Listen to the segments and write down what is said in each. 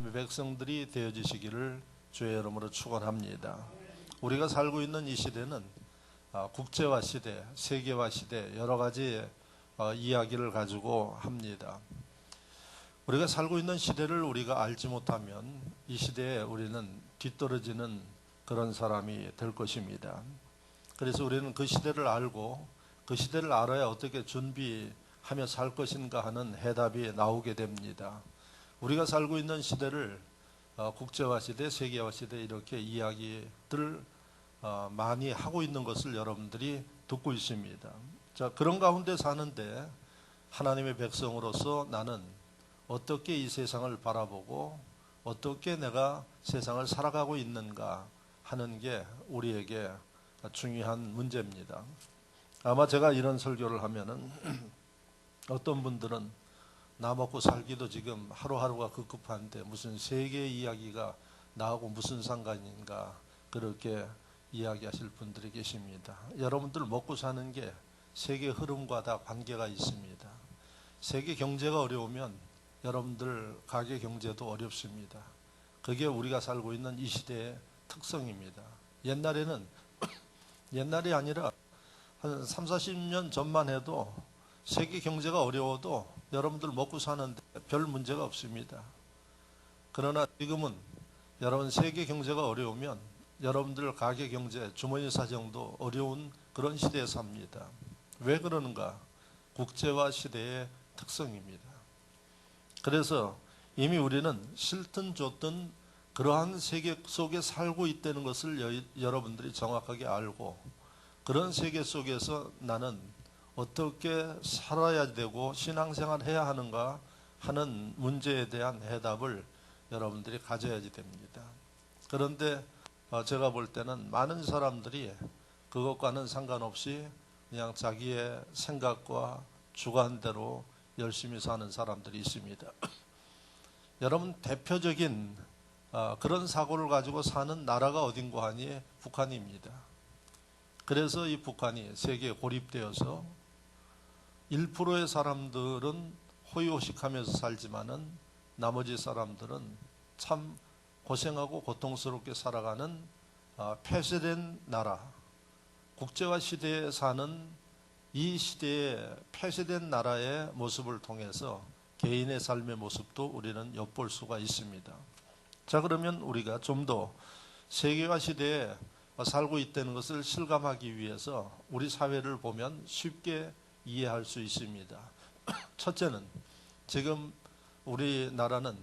하나님의 백성들이 되어지시기를 주의 이름으로 축원합니다. 우리가 살고 있는 이 시대는 국제화 시대, 세계화 시대 여러 가지 이야기를 가지고 합니다. 우리가 살고 있는 시대를 우리가 알지 못하면 이 시대에 우리는 뒤떨어지는 그런 사람이 될 것입니다. 그래서 우리는 그 시대를 알고 그 시대를 알아야 어떻게 준비하며 살 것인가 하는 해답이 나오게 됩니다. 우리가 살고 있는 시대를 국제화 시대, 세계화 시대 이렇게 이야기들 많이 하고 있는 것을 여러분들이 듣고 있습니다. 자, 그런 가운데 사는데 하나님의 백성으로서 나는 어떻게 이 세상을 바라보고 어떻게 내가 세상을 살아가고 있는가 하는 게 우리에게 중요한 문제입니다. 아마 제가 이런 설교를 하면은 어떤 분들은 나 먹고 살기도 지금 하루하루가 급급한데 무슨 세계 이야기가 나하고 무슨 상관인가 그렇게 이야기하실 분들이 계십니다. 여러분들 먹고 사는 게 세계 흐름과 다 관계가 있습니다. 세계 경제가 어려우면 여러분들 가계 경제도 어렵습니다. 그게 우리가 살고 있는 이 시대의 특성입니다. 옛날이 아니라 한 3, 40년 전만 해도 세계 경제가 어려워도 여러분들 먹고 사는데 별 문제가 없습니다. 그러나 지금은 여러분 세계 경제가 어려우면 여러분들 가계 경제, 주머니 사정도 어려운 그런 시대에 삽니다. 왜 그러는가? 국제화 시대의 특성입니다. 그래서 이미 우리는 싫든 좋든 그러한 세계 속에 살고 있다는 것을 여러분들이 정확하게 알고 그런 세계 속에서 나는 어떻게 살아야 되고 신앙생활 해야 하는가 하는 문제에 대한 해답을 여러분들이 가져야지 됩니다. 그런데 제가 볼 때는 많은 사람들이 그것과는 상관없이 그냥 자기의 생각과 주관대로 열심히 사는 사람들이 있습니다. 여러분 대표적인 그런 사고를 가지고 사는 나라가 어딘가 하니 북한입니다. 그래서 이 북한이 세계에 고립되어서 1%의 사람들은 호의호식하면서 살지만은 나머지 사람들은 참 고생하고 고통스럽게 살아가는 폐쇄된 나라, 국제화 시대에 사는 이 시대의 폐쇄된 나라의 모습을 통해서 개인의 삶의 모습도 우리는 엿볼 수가 있습니다. 자, 그러면 우리가 좀 더 세계화 시대에 살고 있다는 것을 실감하기 위해서 우리 사회를 보면 쉽게 이해할 수 있습니다. 첫째는 지금 우리나라는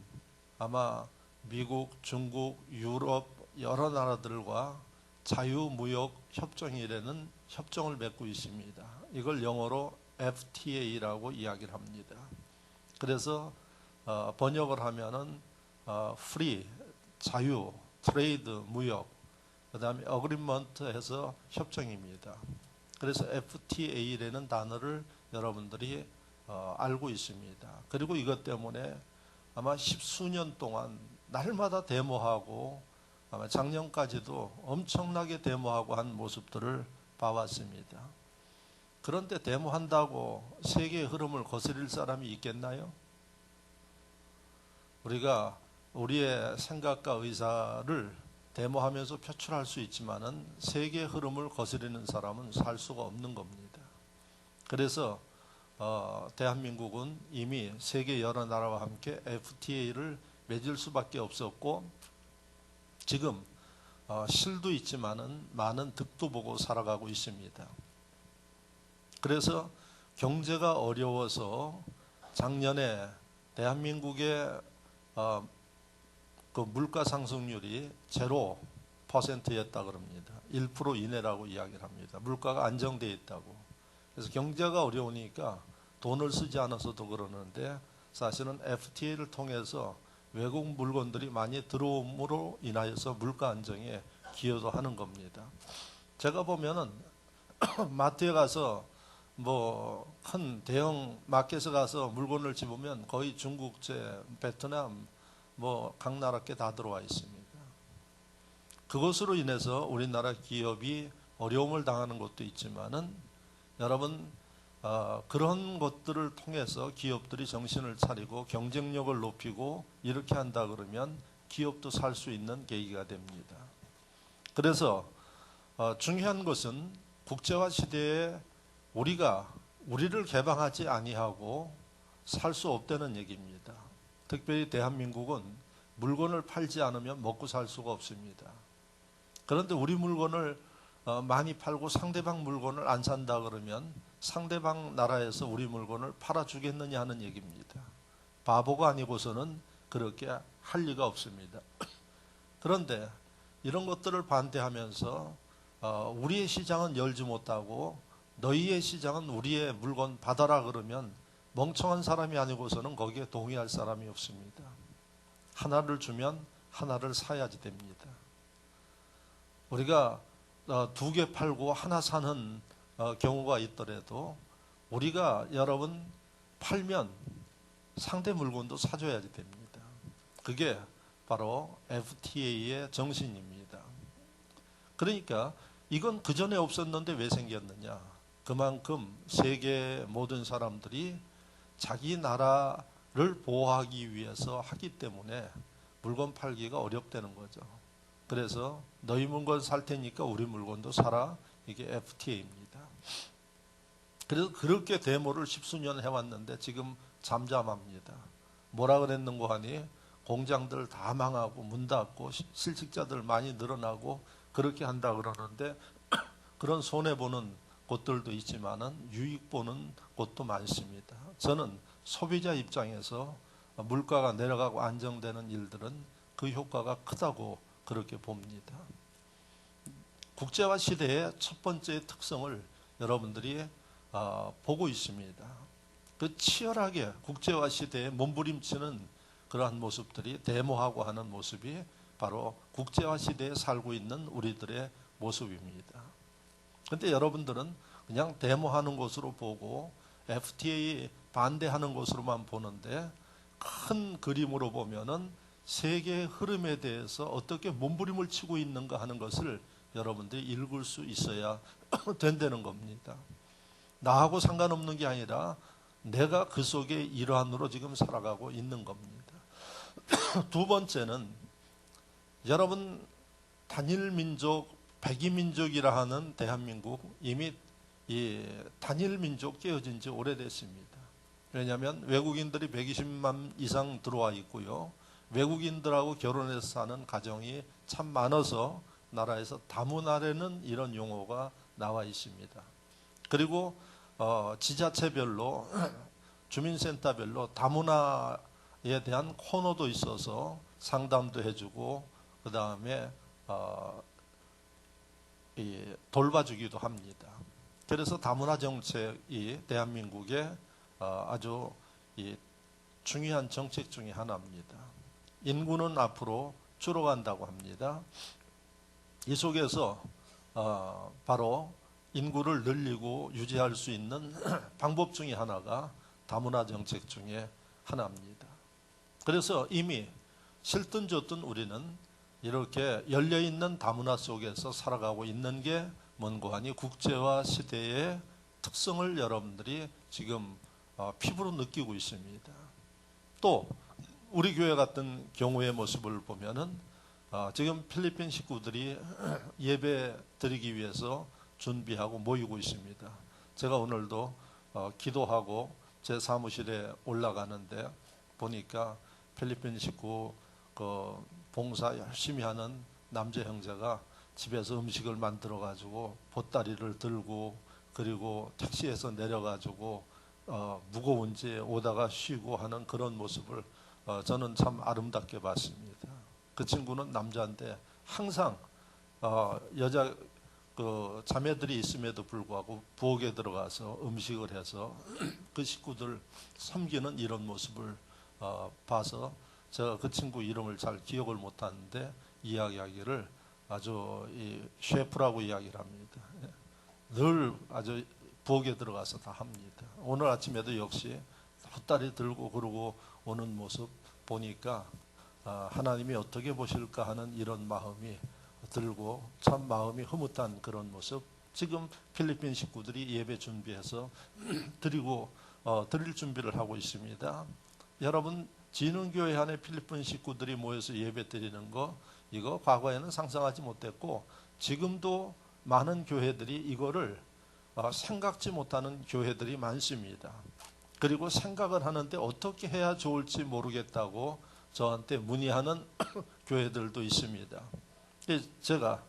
아마 미국, 중국, 유럽 여러 나라들과 자유무역 협정이라는 협정을 맺고 있습니다. 이걸 영어로 FTA라고 이야기를 합니다. 그래서 번역을 하면은 free, 자유, 트레이드, 무역, 그 다음에 어그리먼트 해서 협정입니다. 그래서 FTA라는 단어를 여러분들이 알고 있습니다. 그리고 이것 때문에 아마 십수년 동안 날마다 데모하고 아마 작년까지도 엄청나게 데모하고 한 모습들을 봐왔습니다. 그런데 데모한다고 세계의 흐름을 거스릴 사람이 있겠나요? 우리가 우리의 생각과 의사를 데모하면서 표출할 수 있지만은 세계의 흐름을 거스르는 사람은 살 수가 없는 겁니다. 그래서 대한민국은 이미 세계 여러 나라와 함께 FTA를 맺을 수밖에 없었고 지금 실도 있지만은 많은 득도 보고 살아가고 있습니다. 그래서 경제가 어려워서 작년에 대한민국의 그 물가 상승률이 0%였다 그럽니다. 1% 이내라고 이야기를 합니다. 물가가 안정되어 있다고. 그래서 경제가 어려우니까 돈을 쓰지 않아서도 그러는데 사실은 FTA를 통해서 외국 물건들이 많이 들어옴으로 인하여서 물가 안정에 기여도 하는 겁니다. 제가 보면은 마트에 가서 뭐 큰 대형 마켓에 가서 물건을 집으면 거의 중국제, 베트남 뭐 각 나라 게 다 들어와 있습니다. 그것으로 인해서 우리나라 기업이 어려움을 당하는 것도 있지만은 여러분 그런 것들을 통해서 기업들이 정신을 차리고 경쟁력을 높이고 이렇게 한다 그러면 기업도 살 수 있는 계기가 됩니다. 그래서 중요한 것은 국제화 시대에 우리가 우리를 개방하지 아니하고 살 수 없다는 얘기입니다. 특별히 대한민국은 물건을 팔지 않으면 먹고 살 수가 없습니다. 그런데 우리 물건을 많이 팔고 상대방 물건을 안 산다 그러면 상대방 나라에서 우리 물건을 팔아주겠느냐 하는 얘기입니다. 바보가 아니고서는 그렇게 할 리가 없습니다. 그런데 이런 것들을 반대하면서 우리의 시장은 열지 못하고 너희의 시장은 우리의 물건 받아라 그러면 멍청한 사람이 아니고서는 거기에 동의할 사람이 없습니다. 하나를 주면 하나를 사야지 됩니다. 우리가 2개 팔고 하나 사는 경우가 있더라도 우리가 여러분 팔면 상대 물건도 사줘야지 됩니다. 그게 바로 FTA의 정신입니다. 그러니까 이건 그전에 없었는데 왜 생겼느냐? 그만큼 세계 모든 사람들이 자기 나라를 보호하기 위해서 하기 때문에 물건 팔기가 어렵다는 거죠. 그래서 너희 물건 살 테니까 우리 물건도 사라. 이게 FTA입니다. 그래서 그렇게 데모를 10수년 해왔는데 지금 잠잠합니다. 뭐라 그랬는고 하니 공장들 다 망하고 문 닫고 실직자들 많이 늘어나고 그렇게 한다 그러는데 그런 손해보는 곳들도 있지만은 유익 보는 곳도 많습니다. 저는 소비자 입장에서 물가가 내려가고 안정되는 일들은 그 효과가 크다고 그렇게 봅니다. 국제화 시대의 첫 번째 특성을 여러분들이 보고 있습니다. 그 치열하게 국제화 시대에 몸부림치는 그러한 모습들이 데모하고 하는 모습이 바로 국제화 시대에 살고 있는 우리들의 모습입니다. 그런데 여러분들은 그냥 데모하는 것으로 보고 FTA 반대하는 것으로만 보는데 큰 그림으로 보면은 세계의 흐름에 대해서 어떻게 몸부림을 치고 있는가 하는 것을 여러분들이 읽을 수 있어야 된다는 겁니다. 나하고 상관없는 게 아니라 내가 그 속의 일환으로 지금 살아가고 있는 겁니다. 두 번째는 여러분 단일 민족, 백이 민족이라 하는 대한민국 이미 이 단일 민족 깨어진 지 오래됐습니다. 왜냐하면 외국인들이 120만 이상 들어와 있고요. 외국인들하고 결혼해서 사는 가정이 참 많아서 나라에서 다문화라는 이런 용어가 나와 있습니다. 그리고 지자체별로 주민센터별로 다문화에 대한 코너도 있어서 상담도 해주고 그 다음에 돌봐주기도 합니다. 그래서 다문화 정책이 대한민국의 아주 중요한 정책 중에 하나입니다. 인구는 앞으로 줄어간다고 합니다. 이 속에서 바로 인구를 늘리고 유지할 수 있는 방법 중에 하나가 다문화 정책 중에 하나입니다. 그래서 이미 싫든 좋든 우리는 이렇게 열려있는 다문화 속에서 살아가고 있는 게 뭔고 하니 국제화 시대의 특성을 여러분들이 지금 피부로 느끼고 있습니다. 또 우리 교회 같은 경우의 모습을 보면은 지금 필리핀 식구들이 예배 드리기 위해서 준비하고 모이고 있습니다. 제가 오늘도 기도하고 제 사무실에 올라가는데 보니까 필리핀 식구 그 봉사 열심히 하는 남자 형제가 집에서 음식을 만들어 가지고 보따리를 들고 그리고 택시에서 내려 가지고 무거운지 오다가 쉬고 하는 그런 모습을 저는 참 아름답게 봤습니다. 그 친구는 남자인데 항상 여자 그 자매들이 있음에도 불구하고 부엌에 들어가서 음식을 해서 그 식구들 섬기는 이런 모습을 봐서 제가 그 친구 이름을 잘 기억을 못하는데 이야기하기를 아주 셰프라고 이야기를 합니다. 늘 아주 부엌에 들어가서 다 합니다. 오늘 아침에도 역시 보따리 들고 그러고 오는 모습 보니까 하나님이 어떻게 보실까 하는 이런 마음이 들고 참 마음이 흐뭇한 그런 모습 지금 필리핀 식구들이 예배 준비해서 드릴 준비를 하고 있습니다. 여러분, 진흥교회 안에 필리핀 식구들이 모여서 예배 드리는 거, 이거 과거에는 상상하지 못했고 지금도 많은 교회들이 이거를 생각지 못하는 교회들이 많습니다. 그리고 생각을 하는데 어떻게 해야 좋을지 모르겠다고 저한테 문의하는 교회들도 있습니다. 제가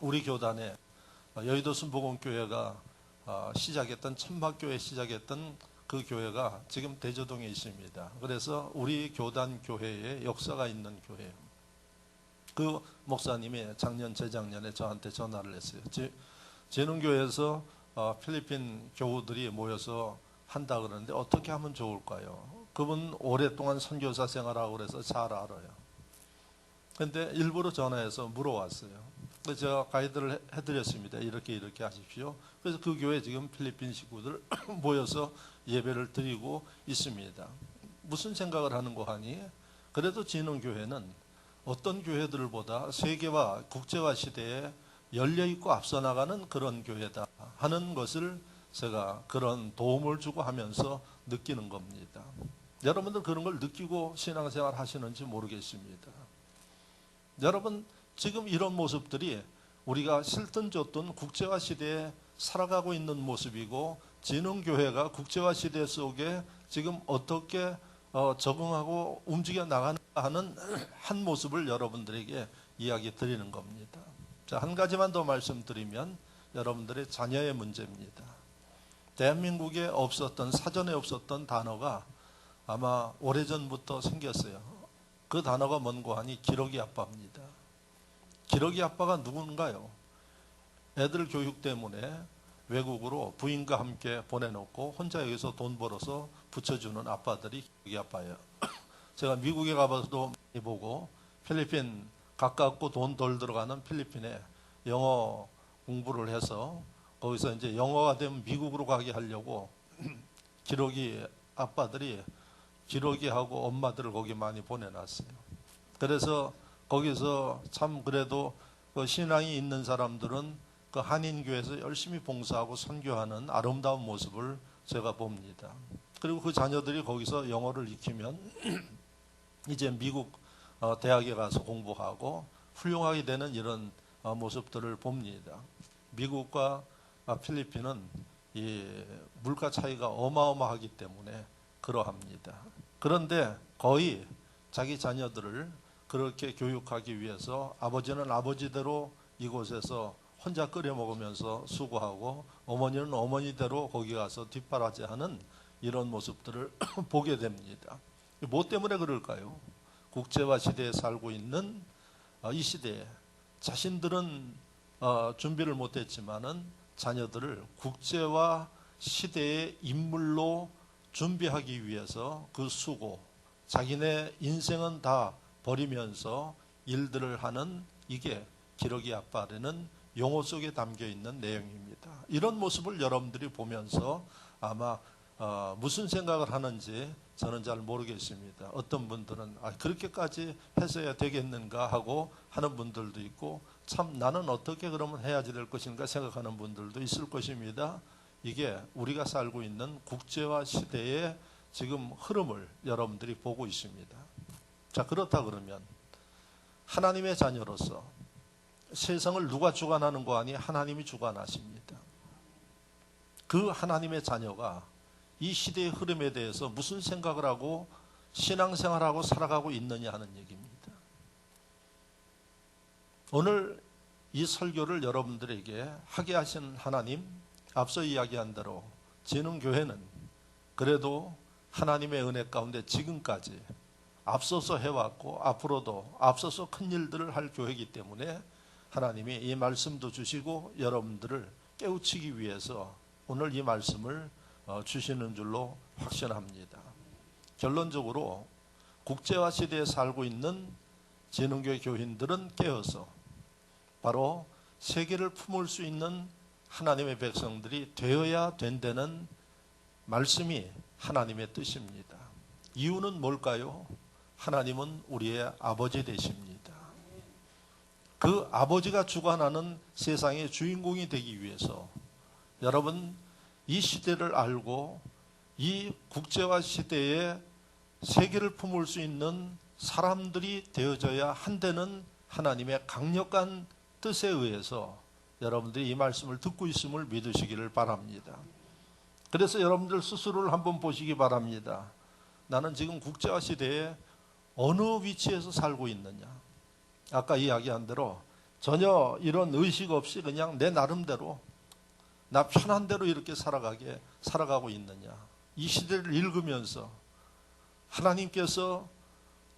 우리 교단에 여의도 순복음교회가 천막교회 시작했던 그 교회가 지금 대저동에 있습니다. 그래서 우리 교단 교회에 역사가 있는 교회예요. 그 목사님이 재작년에 저한테 전화를 했어요. 진흥교회에서 필리핀 교우들이 모여서 한다 그러는데 어떻게 하면 좋을까요? 그분 오랫동안 선교사 생활하고 그래서 잘 알아요. 근데 일부러 전화해서 물어왔어요. 그래서 제가 가이드를 해드렸습니다. 이렇게 하십시오. 그래서 그 교회 지금 필리핀 식구들 모여서 예배를 드리고 있습니다. 무슨 생각을 하는 거 하니? 그래도 진흥교회는 어떤 교회들보다 세계화, 국제화 시대에 열려있고 앞서 나가는 그런 교회다 하는 것을 제가 그런 도움을 주고 하면서 느끼는 겁니다. 여러분들 그런 걸 느끼고 신앙생활 하시는지 모르겠습니다. 여러분, 지금 이런 모습들이 우리가 싫든 좋든 국제화 시대에 살아가고 있는 모습이고 진흥교회가 국제화 시대 속에 지금 어떻게 적응하고 움직여 나가는가 하는 한 모습을 여러분들에게 이야기 드리는 겁니다. 자, 한 가지만 더 말씀드리면 여러분들의 자녀의 문제입니다. 대한민국에 사전에 없었던 단어가 아마 오래전부터 생겼어요. 그 단어가 뭔고 하니 기러기 아빠입니다. 기러기 아빠가 누군가요? 애들 교육 때문에 외국으로 부인과 함께 보내놓고 혼자 여기서 돈 벌어서 붙여주는 아빠들이 기러기 아빠예요. 제가 미국에 가봐서도 많이 보고 필리핀 가깝고 돈 덜 들어가는 필리핀에 영어 공부를 해서 거기서 이제 영어가 되면 미국으로 가게 하려고 기러기 아빠들이 기러기하고 엄마들을 거기 많이 보내놨어요. 그래서 거기서 참 그래도 그 신앙이 있는 사람들은 그 한인교회에서 열심히 봉사하고 선교하는 아름다운 모습을 제가 봅니다. 그리고 그 자녀들이 거기서 영어를 익히면 이제 미국 대학에 가서 공부하고 훌륭하게 되는 이런 모습들을 봅니다. 미국과 필리핀은 이 물가 차이가 어마어마하기 때문에 그러합니다. 그런데 거의 자기 자녀들을 그렇게 교육하기 위해서 아버지는 아버지대로 이곳에서 혼자 끓여 먹으면서 수고하고 어머니는 어머니대로 거기 가서 뒷바라지하는 이런 모습들을 보게 됩니다. 뭐 때문에 그럴까요? 국제화 시대에 살고 있는 이 시대에 자신들은 준비를 못했지만은 자녀들을 국제화 시대의 인물로 준비하기 위해서 그 수고, 자기네 인생은 다 버리면서 일들을 하는 이게 기러기 아빠라는 용어 속에 담겨 있는 내용입니다. 이런 모습을 여러분들이 보면서 아마 무슨 생각을 하는지 저는 잘 모르겠습니다. 어떤 분들은 그렇게까지 했어야 되겠는가 하고 하는 분들도 있고 참 나는 어떻게 그러면 해야지 될 것인가 생각하는 분들도 있을 것입니다. 이게 우리가 살고 있는 국제화 시대의 지금 흐름을 여러분들이 보고 있습니다. 자, 그렇다 그러면 하나님의 자녀로서 세상을 누가 주관하는 거 아니 하나님이 주관하십니다. 그 하나님의 자녀가 이 시대의 흐름에 대해서 무슨 생각을 하고 신앙생활하고 살아가고 있느냐 하는 얘기입니다. 오늘 이 설교를 여러분들에게 하게 하신 하나님, 앞서 이야기한 대로 진흥교회는 그래도 하나님의 은혜 가운데 지금까지 앞서서 해왔고 앞으로도 앞서서 큰 일들을 할 교회이기 때문에 하나님이 이 말씀도 주시고 여러분들을 깨우치기 위해서 오늘 이 말씀을 주시는 줄로 확신합니다. 결론적으로 국제화 시대에 살고 있는 진흥교회 교인들은 깨어서 바로 세계를 품을 수 있는 하나님의 백성들이 되어야 된다는 말씀이 하나님의 뜻입니다. 이유는 뭘까요? 하나님은 우리의 아버지 되십니다. 그 아버지가 주관하는 세상의 주인공이 되기 위해서 여러분 이 시대를 알고 이 국제화 시대에 세계를 품을 수 있는 사람들이 되어져야 한다는 하나님의 강력한 뜻에 의해서 여러분들이 이 말씀을 듣고 있음을 믿으시기를 바랍니다. 그래서 여러분들 스스로를 한번 보시기 바랍니다. 나는 지금 국제화 시대에 어느 위치에서 살고 있느냐. 아까 이야기한 대로 전혀 이런 의식 없이 그냥 내 나름대로 나 편한 대로 이렇게 살아가고 있느냐. 이 시대를 읽으면서 하나님께서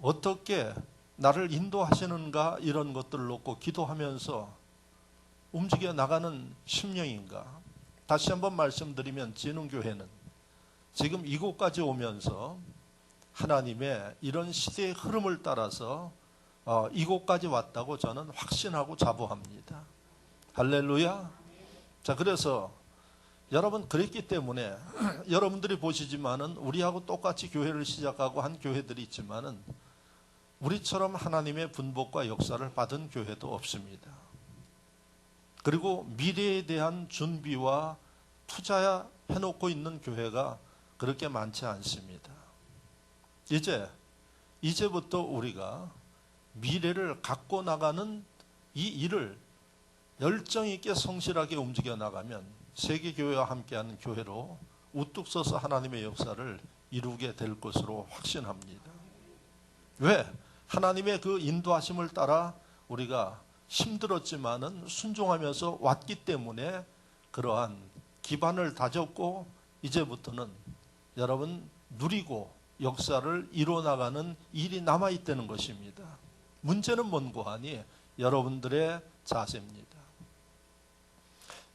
어떻게 나를 인도하시는가 이런 것들을 놓고 기도하면서 움직여 나가는 심령인가. 다시 한번 말씀드리면 진흥교회는 지금 이곳까지 오면서 하나님의 이런 시대의 흐름을 따라서 이곳까지 왔다고 저는 확신하고 자부합니다. 할렐루야. 자, 그래서 여러분 그랬기 때문에 여러분들이 보시지만은 우리하고 똑같이 교회를 시작하고 한 교회들이 있지만은 우리처럼 하나님의 분복과 역사를 받은 교회도 없습니다. 그리고 미래에 대한 준비와 투자해놓고 있는 교회가 그렇게 많지 않습니다. 이제부터 우리가 미래를 갖고 나가는 이 일을 열정 있게 성실하게 움직여 나가면 세계교회와 함께하는 교회로 우뚝 서서 하나님의 역사를 이루게 될 것으로 확신합니다. 왜? 하나님의 그 인도하심을 따라 우리가 힘들었지만은 순종하면서 왔기 때문에 그러한 기반을 다졌고 이제부터는 여러분 누리고 역사를 이뤄나가는 일이 남아있다는 것입니다. 문제는 뭔고 하니 여러분들의 자세입니다.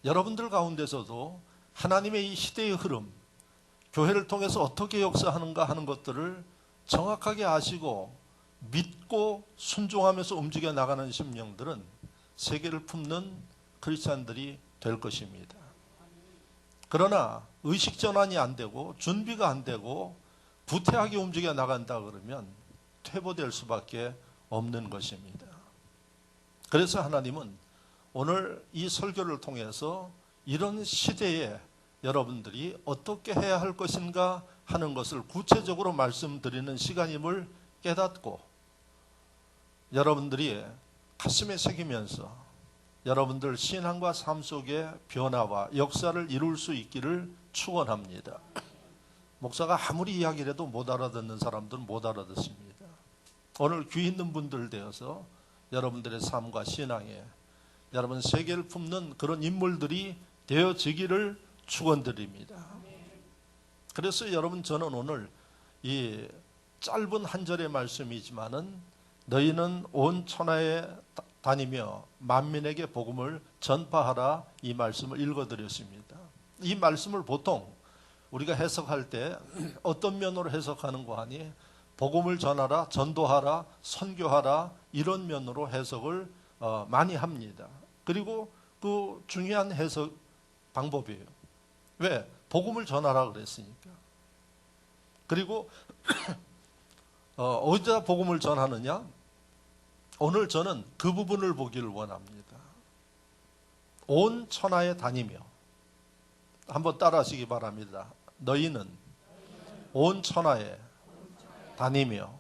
여러분들 가운데서도 하나님의 이 시대의 흐름, 교회를 통해서 어떻게 역사하는가 하는 것들을 정확하게 아시고 믿고 순종하면서 움직여 나가는 심령들은 세계를 품는 크리스찬들이 될 것입니다. 그러나 의식 전환이 안 되고 준비가 안 되고 부태하게 움직여 나간다 그러면 퇴보될 수밖에 없는 것입니다. 그래서 하나님은 오늘 이 설교를 통해서 이런 시대에 여러분들이 어떻게 해야 할 것인가 하는 것을 구체적으로 말씀드리는 시간임을 깨닫고 여러분들이 가슴에 새기면서 여러분들 신앙과 삶 속의 변화와 역사를 이룰 수 있기를 축원합니다. 목사가 아무리 이야기를 해도 못 알아듣는 사람들은 못 알아듣습니다. 오늘 귀 있는 분들 되어서 여러분들의 삶과 신앙에 여러분 세계를 품는 그런 인물들이 되어지기를 축원드립니다. 그래서 여러분 저는 오늘 이 짧은 한 절의 말씀이지만은 너희는 온 천하에 다니며 만민에게 복음을 전파하라 이 말씀을 읽어드렸습니다. 이 말씀을 보통 우리가 해석할 때 어떤 면으로 해석하는가 하니 복음을 전하라, 전도하라, 선교하라 이런 면으로 해석을 많이 합니다. 그리고 그 중요한 해석 방법이에요. 왜? 복음을 전하라 그랬으니까. 그리고 어디다 복음을 전하느냐? 오늘 저는 그 부분을 보기를 원합니다. 온 천하에 다니며 한번 따라하시기 바랍니다. 너희는 온 천하에 다니며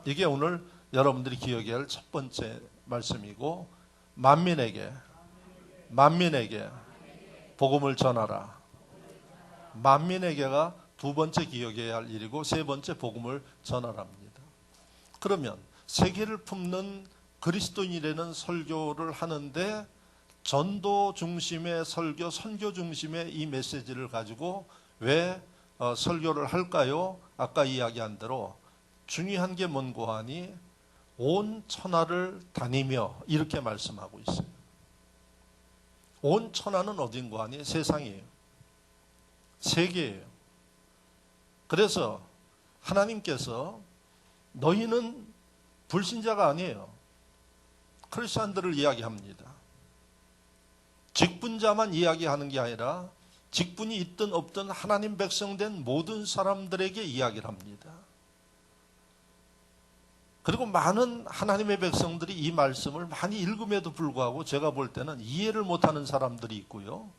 이게 오늘 여러분들이 기억해야 할 첫 번째 말씀이고 만민에게 복음을 전하라. 만민에게가 두 번째 기억해야 할 일이고 세 번째 복음을 전하랍니다. 그러면 세계를 품는 그리스도인이라는 설교를 하는데 전도 중심의 설교, 선교 중심의 이 메시지를 가지고 왜 설교를 할까요? 아까 이야기한 대로 중요한 게 뭔고 하니 온 천하를 다니며 이렇게 말씀하고 있어요. 온 천하는 어딘고 하니 세상이에요. 세계예요. 그래서 하나님께서 너희는 불신자가 아니에요. 크리스천들을 이야기합니다. 직분자만 이야기하는 게 아니라 직분이 있든 없든 하나님 백성된 모든 사람들에게 이야기를 합니다. 그리고 많은 하나님의 백성들이 이 말씀을 많이 읽음에도 불구하고 제가 볼 때는 이해를 못하는 사람들이 있고요.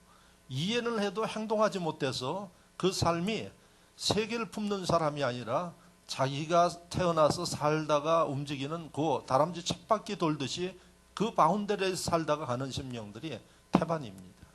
이해는 해도 행동하지 못해서 그 삶이 세계를 품는 사람이 아니라 자기가 태어나서 살다가 움직이는 그 다람쥐 쳇바퀴 돌듯이 그 바운더리에서 살다가 가는 심령들이 태반입니다.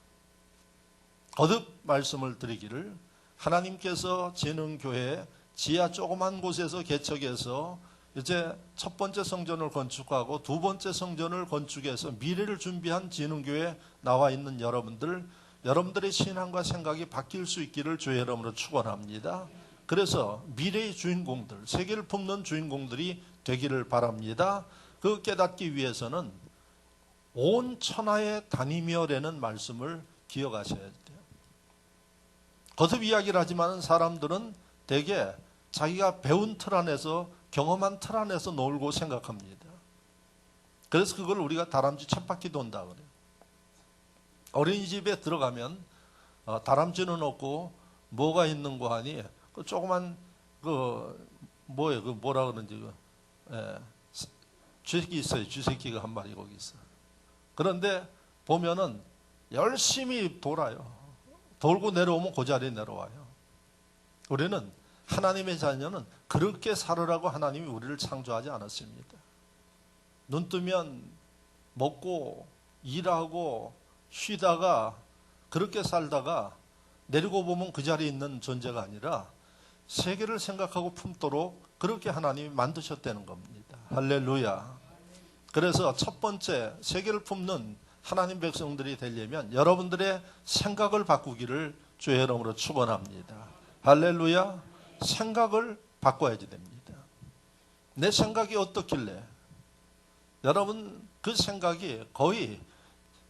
거듭 말씀을 드리기를 하나님께서 재능교회 지하 조그만 곳에서 개척해서 이제 첫 번째 성전을 건축하고 두 번째 성전을 건축해서 미래를 준비한 재능교회에 나와 있는 여러분들의 신앙과 생각이 바뀔 수 있기를 주의 이름으로 축원합니다. 그래서 미래의 주인공들, 세계를 품는 주인공들이 되기를 바랍니다. 그 깨닫기 위해서는 온 천하에 다니며라는 말씀을 기억하셔야 돼요. 거듭 이야기를 하지만 사람들은 대개 자기가 배운 틀 안에서 경험한 틀 안에서 놀고 생각합니다. 그래서 그걸 우리가 다람쥐 쳇바퀴 돈다 그래요. 어린이집에 들어가면 다람쥐는 없고 뭐가 있는 거 하니 그 조그만 뭐예요? 그 뭐라 그러는지 쥐새끼 있어요. 쥐새끼가 한 마리 거기 있어. 그런데 보면은 열심히 돌아요. 돌고 내려오면 그 자리에 내려와요. 우리는 하나님의 자녀는 그렇게 살으라고 하나님이 우리를 창조하지 않았습니다. 눈 뜨면 먹고 일하고 쉬다가 그렇게 살다가 내리고 보면 그 자리에 있는 존재가 아니라 세계를 생각하고 품도록 그렇게 하나님이 만드셨다는 겁니다. 할렐루야. 그래서 첫 번째 세계를 품는 하나님 백성들이 되려면 여러분들의 생각을 바꾸기를 주의 이름으로 축원합니다. 할렐루야. 생각을 바꿔야지 됩니다. 내 생각이 어떻길래? 여러분 그 생각이 거의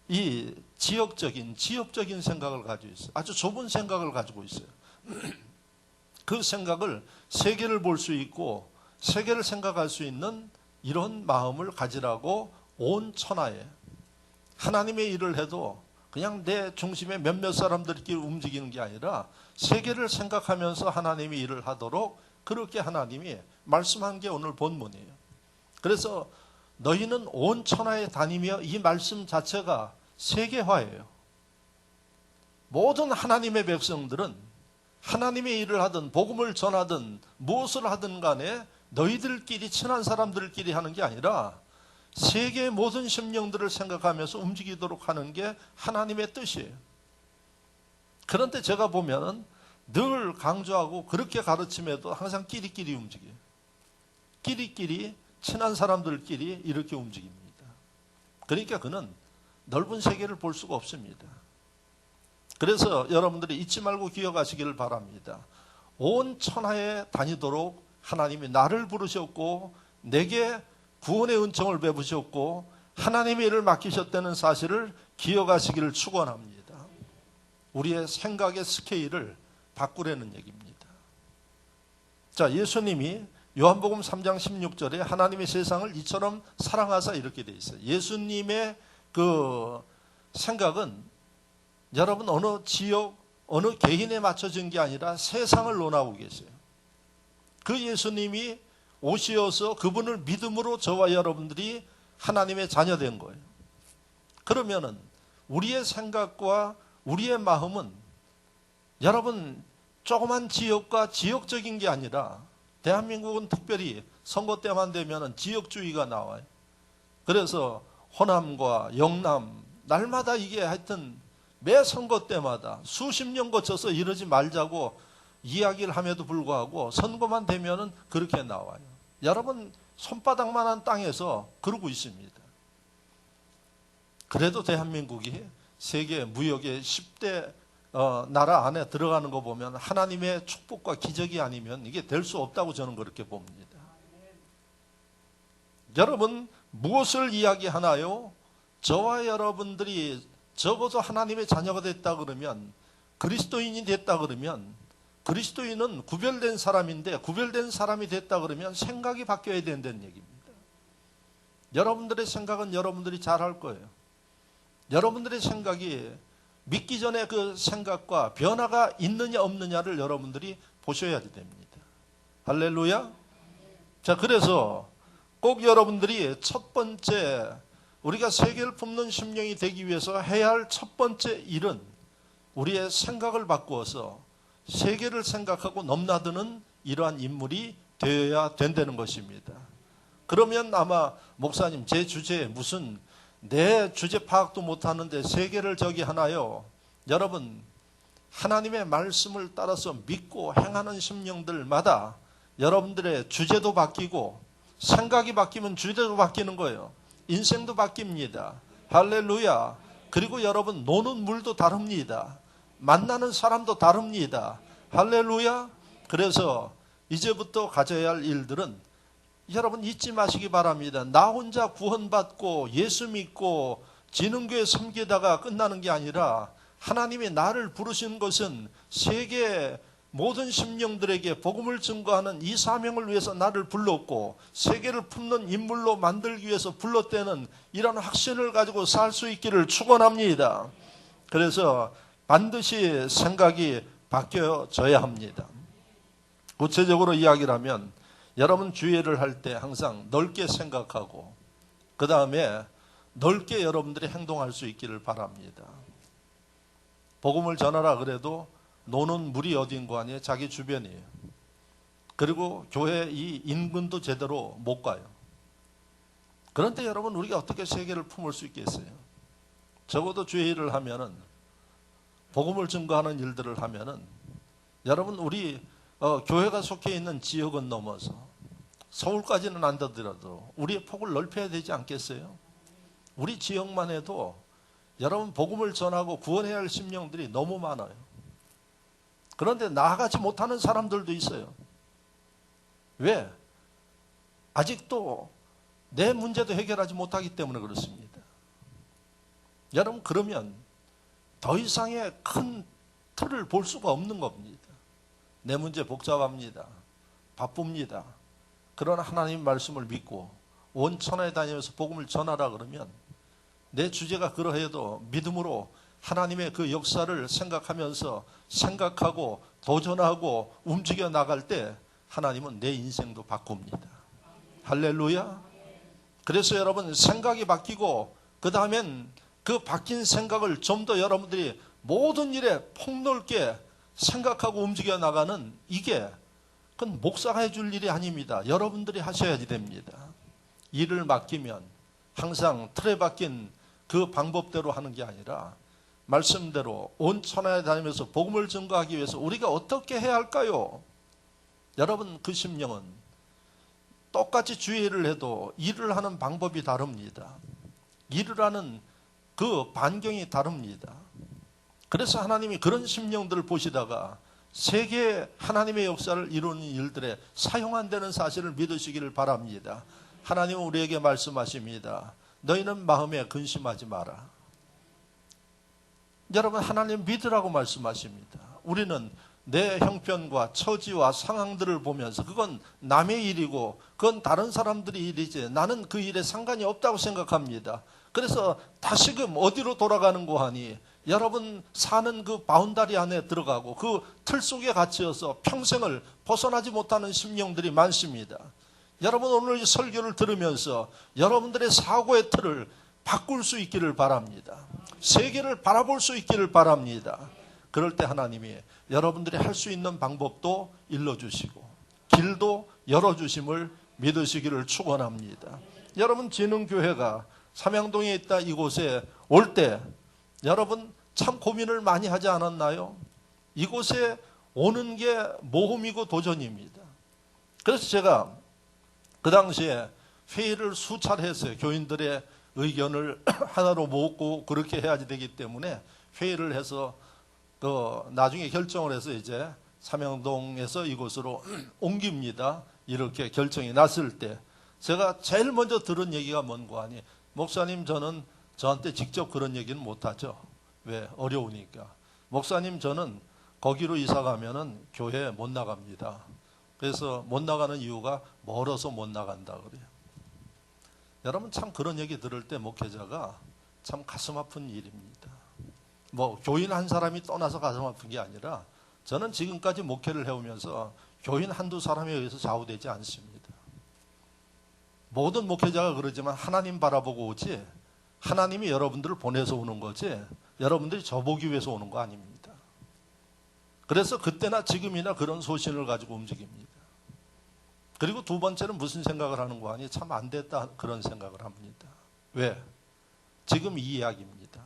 이 지역적인 생각을 가지고 있어요. 아주 좁은 생각을 가지고 있어요. 그 생각을 세계를 볼 수 있고 세계를 생각할 수 있는 이런 마음을 가지라고 온 천하에 하나님의 일을 해도 그냥 내 중심에 몇몇 사람들끼리 움직이는 게 아니라 세계를 생각하면서 하나님의 일을 하도록 그렇게 하나님이 말씀한 게 오늘 본문이에요. 그래서 너희는 온 천하에 다니며 이 말씀 자체가 세계화예요. 모든 하나님의 백성들은 하나님의 일을 하든 복음을 전하든 무엇을 하든 간에 너희들끼리 친한 사람들끼리 하는 게 아니라 세계의 모든 심령들을 생각하면서 움직이도록 하는 게 하나님의 뜻이에요. 그런데 제가 보면은 늘 강조하고 그렇게 가르침에도 항상 끼리끼리 움직여요. 끼리끼리 친한 사람들끼리 이렇게 움직입니다. 그러니까 그는 넓은 세계를 볼 수가 없습니다. 그래서 여러분들이 잊지 말고 기억하시기를 바랍니다. 온 천하에 다니도록 하나님이 나를 부르셨고 내게 구원의 은총을 베푸셨고 하나님의 일을 맡기셨다는 사실을 기억하시기를 축원합니다. 우리의 생각의 스케일을 바꾸라는 얘기입니다. 자, 예수님이 요한복음 3장 16절에 하나님의 세상을 이처럼 사랑하사 이렇게 돼 있어요. 예수님의 그 생각은 여러분 어느 지역, 어느 개인에 맞춰진 게 아니라 세상을 논하고 계세요. 그 예수님이 오시어서 그분을 믿음으로 저와 여러분들이 하나님의 자녀된 거예요. 그러면은 우리의 생각과 우리의 마음은 여러분 조그만 지역과 지역적인 게 아니라 대한민국은 특별히 선거 때만 되면은 지역주의가 나와요. 그래서 호남과 영남 날마다 이게 하여튼 매 선거 때마다 수십 년 거쳐서 이러지 말자고 이야기를 함에도 불구하고 선거만 되면은 그렇게 나와요. 여러분 손바닥만한 땅에서 그러고 있습니다. 그래도 대한민국이 세계 무역의 10대 나라 안에 들어가는 거 보면 하나님의 축복과 기적이 아니면 이게 될 수 없다고 저는 그렇게 봅니다. 여러분 무엇을 이야기하나요? 저와 여러분들이 적어도 하나님의 자녀가 됐다 그러면 그리스도인이 됐다 그러면 그리스도인은 구별된 사람인데 구별된 사람이 됐다 그러면 생각이 바뀌어야 된다는 얘기입니다. 여러분들의 생각은 여러분들이 잘 할 거예요. 여러분들의 생각이 믿기 전에 그 생각과 변화가 있느냐 없느냐를 여러분들이 보셔야 됩니다. 할렐루야. 자, 그래서 꼭 여러분들이 첫 번째 우리가 세계를 품는 심령이 되기 위해서 해야 할 첫 번째 일은 우리의 생각을 바꾸어서 세계를 생각하고 넘나드는 이러한 인물이 되어야 된다는 것입니다. 그러면 아마 목사님 제 주제에 무슨 내 주제 파악도 못하는데 세계를 저기 하나요? 여러분 하나님의 말씀을 따라서 믿고 행하는 심령들마다 여러분들의 주제도 바뀌고 생각이 바뀌면 주제도 바뀌는 거예요. 인생도 바뀝니다. 할렐루야. 그리고 여러분 노는 물도 다릅니다. 만나는 사람도 다릅니다. 할렐루야. 그래서 이제부터 가져야 할 일들은 여러분 잊지 마시기 바랍니다. 나 혼자 구원받고 예수 믿고 진흥교회 섬기다가 끝나는 게 아니라 하나님이 나를 부르신 것은 세계 모든 심령들에게 복음을 증거하는 이 사명을 위해서 나를 불렀고 세계를 품는 인물로 만들기 위해서 불렀다는 이런 확신을 가지고 살 수 있기를 축원합니다. 그래서 반드시 생각이 바뀌어져야 합니다. 구체적으로 이야기를 하면 여러분 주의를 할 때 항상 넓게 생각하고 그 다음에 넓게 여러분들이 행동할 수 있기를 바랍니다. 복음을 전하라 그래도 노는 물이 어딘 거 아니에요? 자기 주변이에요. 그리고 교회 이 인근도 제대로 못 가요. 그런데 여러분 우리가 어떻게 세계를 품을 수 있겠어요? 적어도 주의를 하면은 복음을 증거하는 일들을 하면은 여러분 우리 교회가 속해 있는 지역은 넘어서 서울까지는 안 되더라도 우리의 폭을 넓혀야 되지 않겠어요? 우리 지역만 해도 여러분 복음을 전하고 구원해야 할 심령들이 너무 많아요. 그런데 나아가지 못하는 사람들도 있어요. 왜? 아직도 내 문제도 해결하지 못하기 때문에 그렇습니다. 여러분 그러면 더 이상의 큰 틀을 볼 수가 없는 겁니다. 내 문제 복잡합니다. 바쁩니다. 그러나 하나님 말씀을 믿고 온 천하에 다니면서 복음을 전하라 그러면 내 주제가 그러해도 믿음으로 하나님의 그 역사를 생각하면서 생각하고 도전하고 움직여 나갈 때 하나님은 내 인생도 바꿉니다. 할렐루야. 그래서 여러분 생각이 바뀌고 그 다음엔 그 바뀐 생각을 좀 더 여러분들이 모든 일에 폭넓게 생각하고 움직여 나가는 이게 그건 목사가 해줄 일이 아닙니다. 여러분들이 하셔야지 됩니다. 일을 맡기면 항상 틀에 박힌 그 방법대로 하는 게 아니라 말씀대로 온 천하에 다니면서 복음을 증거하기 위해서 우리가 어떻게 해야 할까요? 여러분 그 심령은 똑같이 주의를 해도 일을 하는 방법이 다릅니다. 일을 하는 그 반경이 다릅니다. 그래서 하나님이 그런 심령들을 보시다가 세계 하나님의 역사를 이루는 일들에 사용한다는 사실을 믿으시기를 바랍니다. 하나님은 우리에게 말씀하십니다. 너희는 마음에 근심하지 마라. 여러분 하나님 믿으라고 말씀하십니다. 우리는 내 형편과 처지와 상황들을 보면서 그건 남의 일이고 그건 다른 사람들의 일이지 나는 그 일에 상관이 없다고 생각합니다. 그래서 다시금 어디로 돌아가는 거 하니 여러분 사는 그 바운다리 안에 들어가고 그 틀 속에 갇혀서 평생을 벗어나지 못하는 심령들이 많습니다. 여러분 오늘 이 설교를 들으면서 여러분들의 사고의 틀을 바꿀 수 있기를 바랍니다. 세계를 바라볼 수 있기를 바랍니다. 그럴 때 하나님이 여러분들이 할 수 있는 방법도 일러주시고 길도 열어주심을 믿으시기를 축원합니다. 여러분 진흥교회가 삼양동에 있다 이곳에 올 때 여러분 참 고민을 많이 하지 않았나요? 이곳에 오는 게 모험이고 도전입니다. 그래서 제가 그 당시에 회의를 수차례 했어요. 교인들의 의견을 하나로 모으고 그렇게 해야지 되기 때문에 회의를 해서 나중에 결정을 해서 이제 삼양동에서 이곳으로 옮깁니다. 이렇게 결정이 났을 때 제가 제일 먼저 들은 얘기가 뭔고 하니 목사님 저는 저한테 직접 그런 얘기는 못하죠. 왜? 어려우니까. 목사님 저는 거기로 이사 가면은 교회 못 나갑니다. 그래서 못 나가는 이유가 멀어서 못 나간다 그래요. 여러분 참 그런 얘기 들을 때 목회자가 참 가슴 아픈 일입니다. 뭐 교인 한 사람이 떠나서 가슴 아픈 게 아니라 저는 지금까지 목회를 해오면서 교인 한두 사람에 의해서 좌우되지 않습니다. 모든 목회자가 그러지만 하나님 바라보고 오지 하나님이 여러분들을 보내서 오는 거지 여러분들이 저보기 위해서 오는 거 아닙니다. 그래서 그때나 지금이나 그런 소신을 가지고 움직입니다. 그리고 두 번째는 무슨 생각을 하는 거 아니? 참 안 됐다 그런 생각을 합니다. 왜? 지금 이 이야기입니다.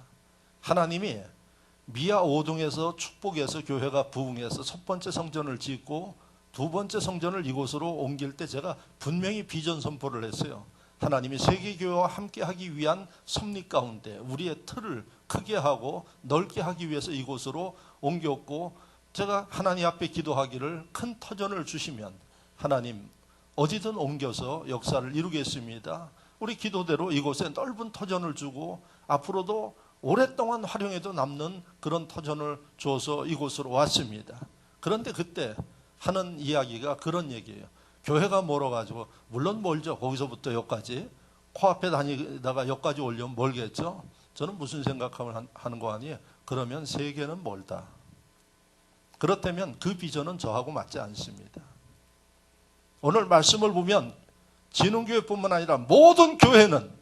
하나님이 미아 5동에서 축복해서 교회가 부흥해서 첫 번째 성전을 짓고 두 번째 성전을 이곳으로 옮길 때 제가 분명히 비전 선포를 했어요. 하나님이 세계교회와 함께 하기 위한 섭리 가운데 우리의 틀을 크게 하고 넓게 하기 위해서 이곳으로 옮겼고 제가 하나님 앞에 기도하기를 큰 터전을 주시면 하나님 어디든 옮겨서 역사를 이루겠습니다. 우리 기도대로 이곳에 넓은 터전을 주고 앞으로도 오랫동안 활용해도 남는 그런 터전을 줘서 이곳으로 왔습니다. 그런데 그때 하는 이야기가 그런 얘기예요. 교회가 멀어가지고 물론 멀죠. 거기서부터 여기까지 코앞에 다니다가 여기까지 오려면 멀겠죠. 저는 무슨 생각을 하는 거 아니에요. 그러면 세계는 멀다. 그렇다면 그 비전은 저하고 맞지 않습니다. 오늘 말씀을 보면 진흥교회뿐만 아니라 모든 교회는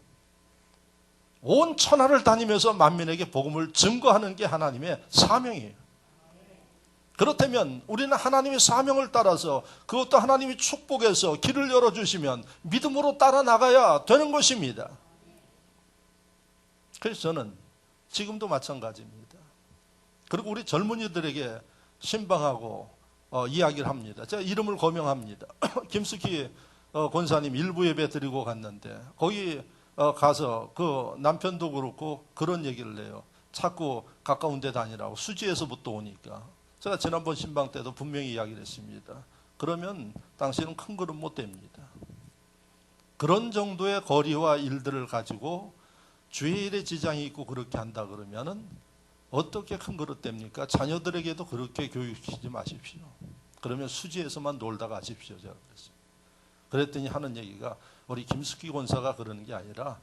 온 천하를 다니면서 만민에게 복음을 증거하는 게 하나님의 사명이에요. 그렇다면 우리는 하나님의 사명을 따라서 그것도 하나님이 축복해서 길을 열어주시면 믿음으로 따라 나가야 되는 것입니다. 그래서 저는 지금도 마찬가지입니다. 그리고 우리 젊은이들에게 신방하고 이야기를 합니다. 제가 이름을 거명합니다. 김숙희 권사님 일부 예배 드리고 갔는데 거기 가서 그 남편도 그렇고 그런 얘기를 해요. 자꾸 가까운 데 다니라고 수지에서부터 오니까. 제가 지난번 신방 때도 분명히 이야기를 했습니다. 그러면 당신은 큰 그릇 못 됩니다. 그런 정도의 거리와 일들을 가지고 주일에 지장이 있고 그렇게 한다 그러면은 어떻게 큰 그릇 됩니까? 자녀들에게도 그렇게 교육시키지 마십시오. 그러면 수지에서만 놀다 가십시오. 제가 그랬어요. 그랬더니 하는 얘기가 우리 김숙희 권사가 그러는 게 아니라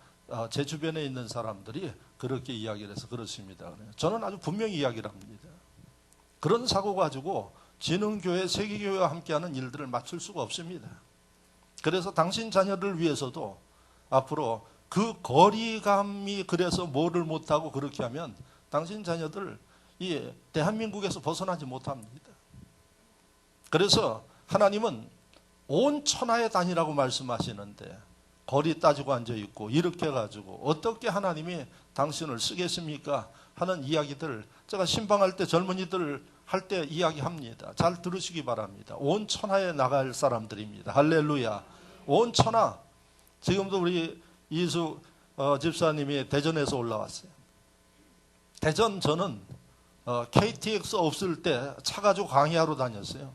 제 주변에 있는 사람들이 그렇게 이야기를 해서 그렇습니다. 저는 아주 분명히 이야기를 합니다. 그런 사고 가지고 진흥교회, 세계교회와 함께하는 일들을 맞출 수가 없습니다. 그래서 당신 자녀를 위해서도 앞으로 그 거리감이 그래서 뭐를 못하고 그렇게 하면 당신 자녀들 이 대한민국에서 벗어나지 못합니다. 그래서 하나님은 온 천하에 다니라고 말씀하시는데 거리 따지고 앉아있고 이렇게 해가지고 어떻게 하나님이 당신을 쓰겠습니까? 하는 이야기들 제가 신방할 때 젊은이들 할 때 이야기합니다. 잘 들으시기 바랍니다. 온 천하에 나갈 사람들입니다. 할렐루야. 온 천하. 지금도 우리 이수 집사님이 대전에서 올라왔어요. 대전 저는 KTX 없을 때 차 가지고 강의하러 다녔어요.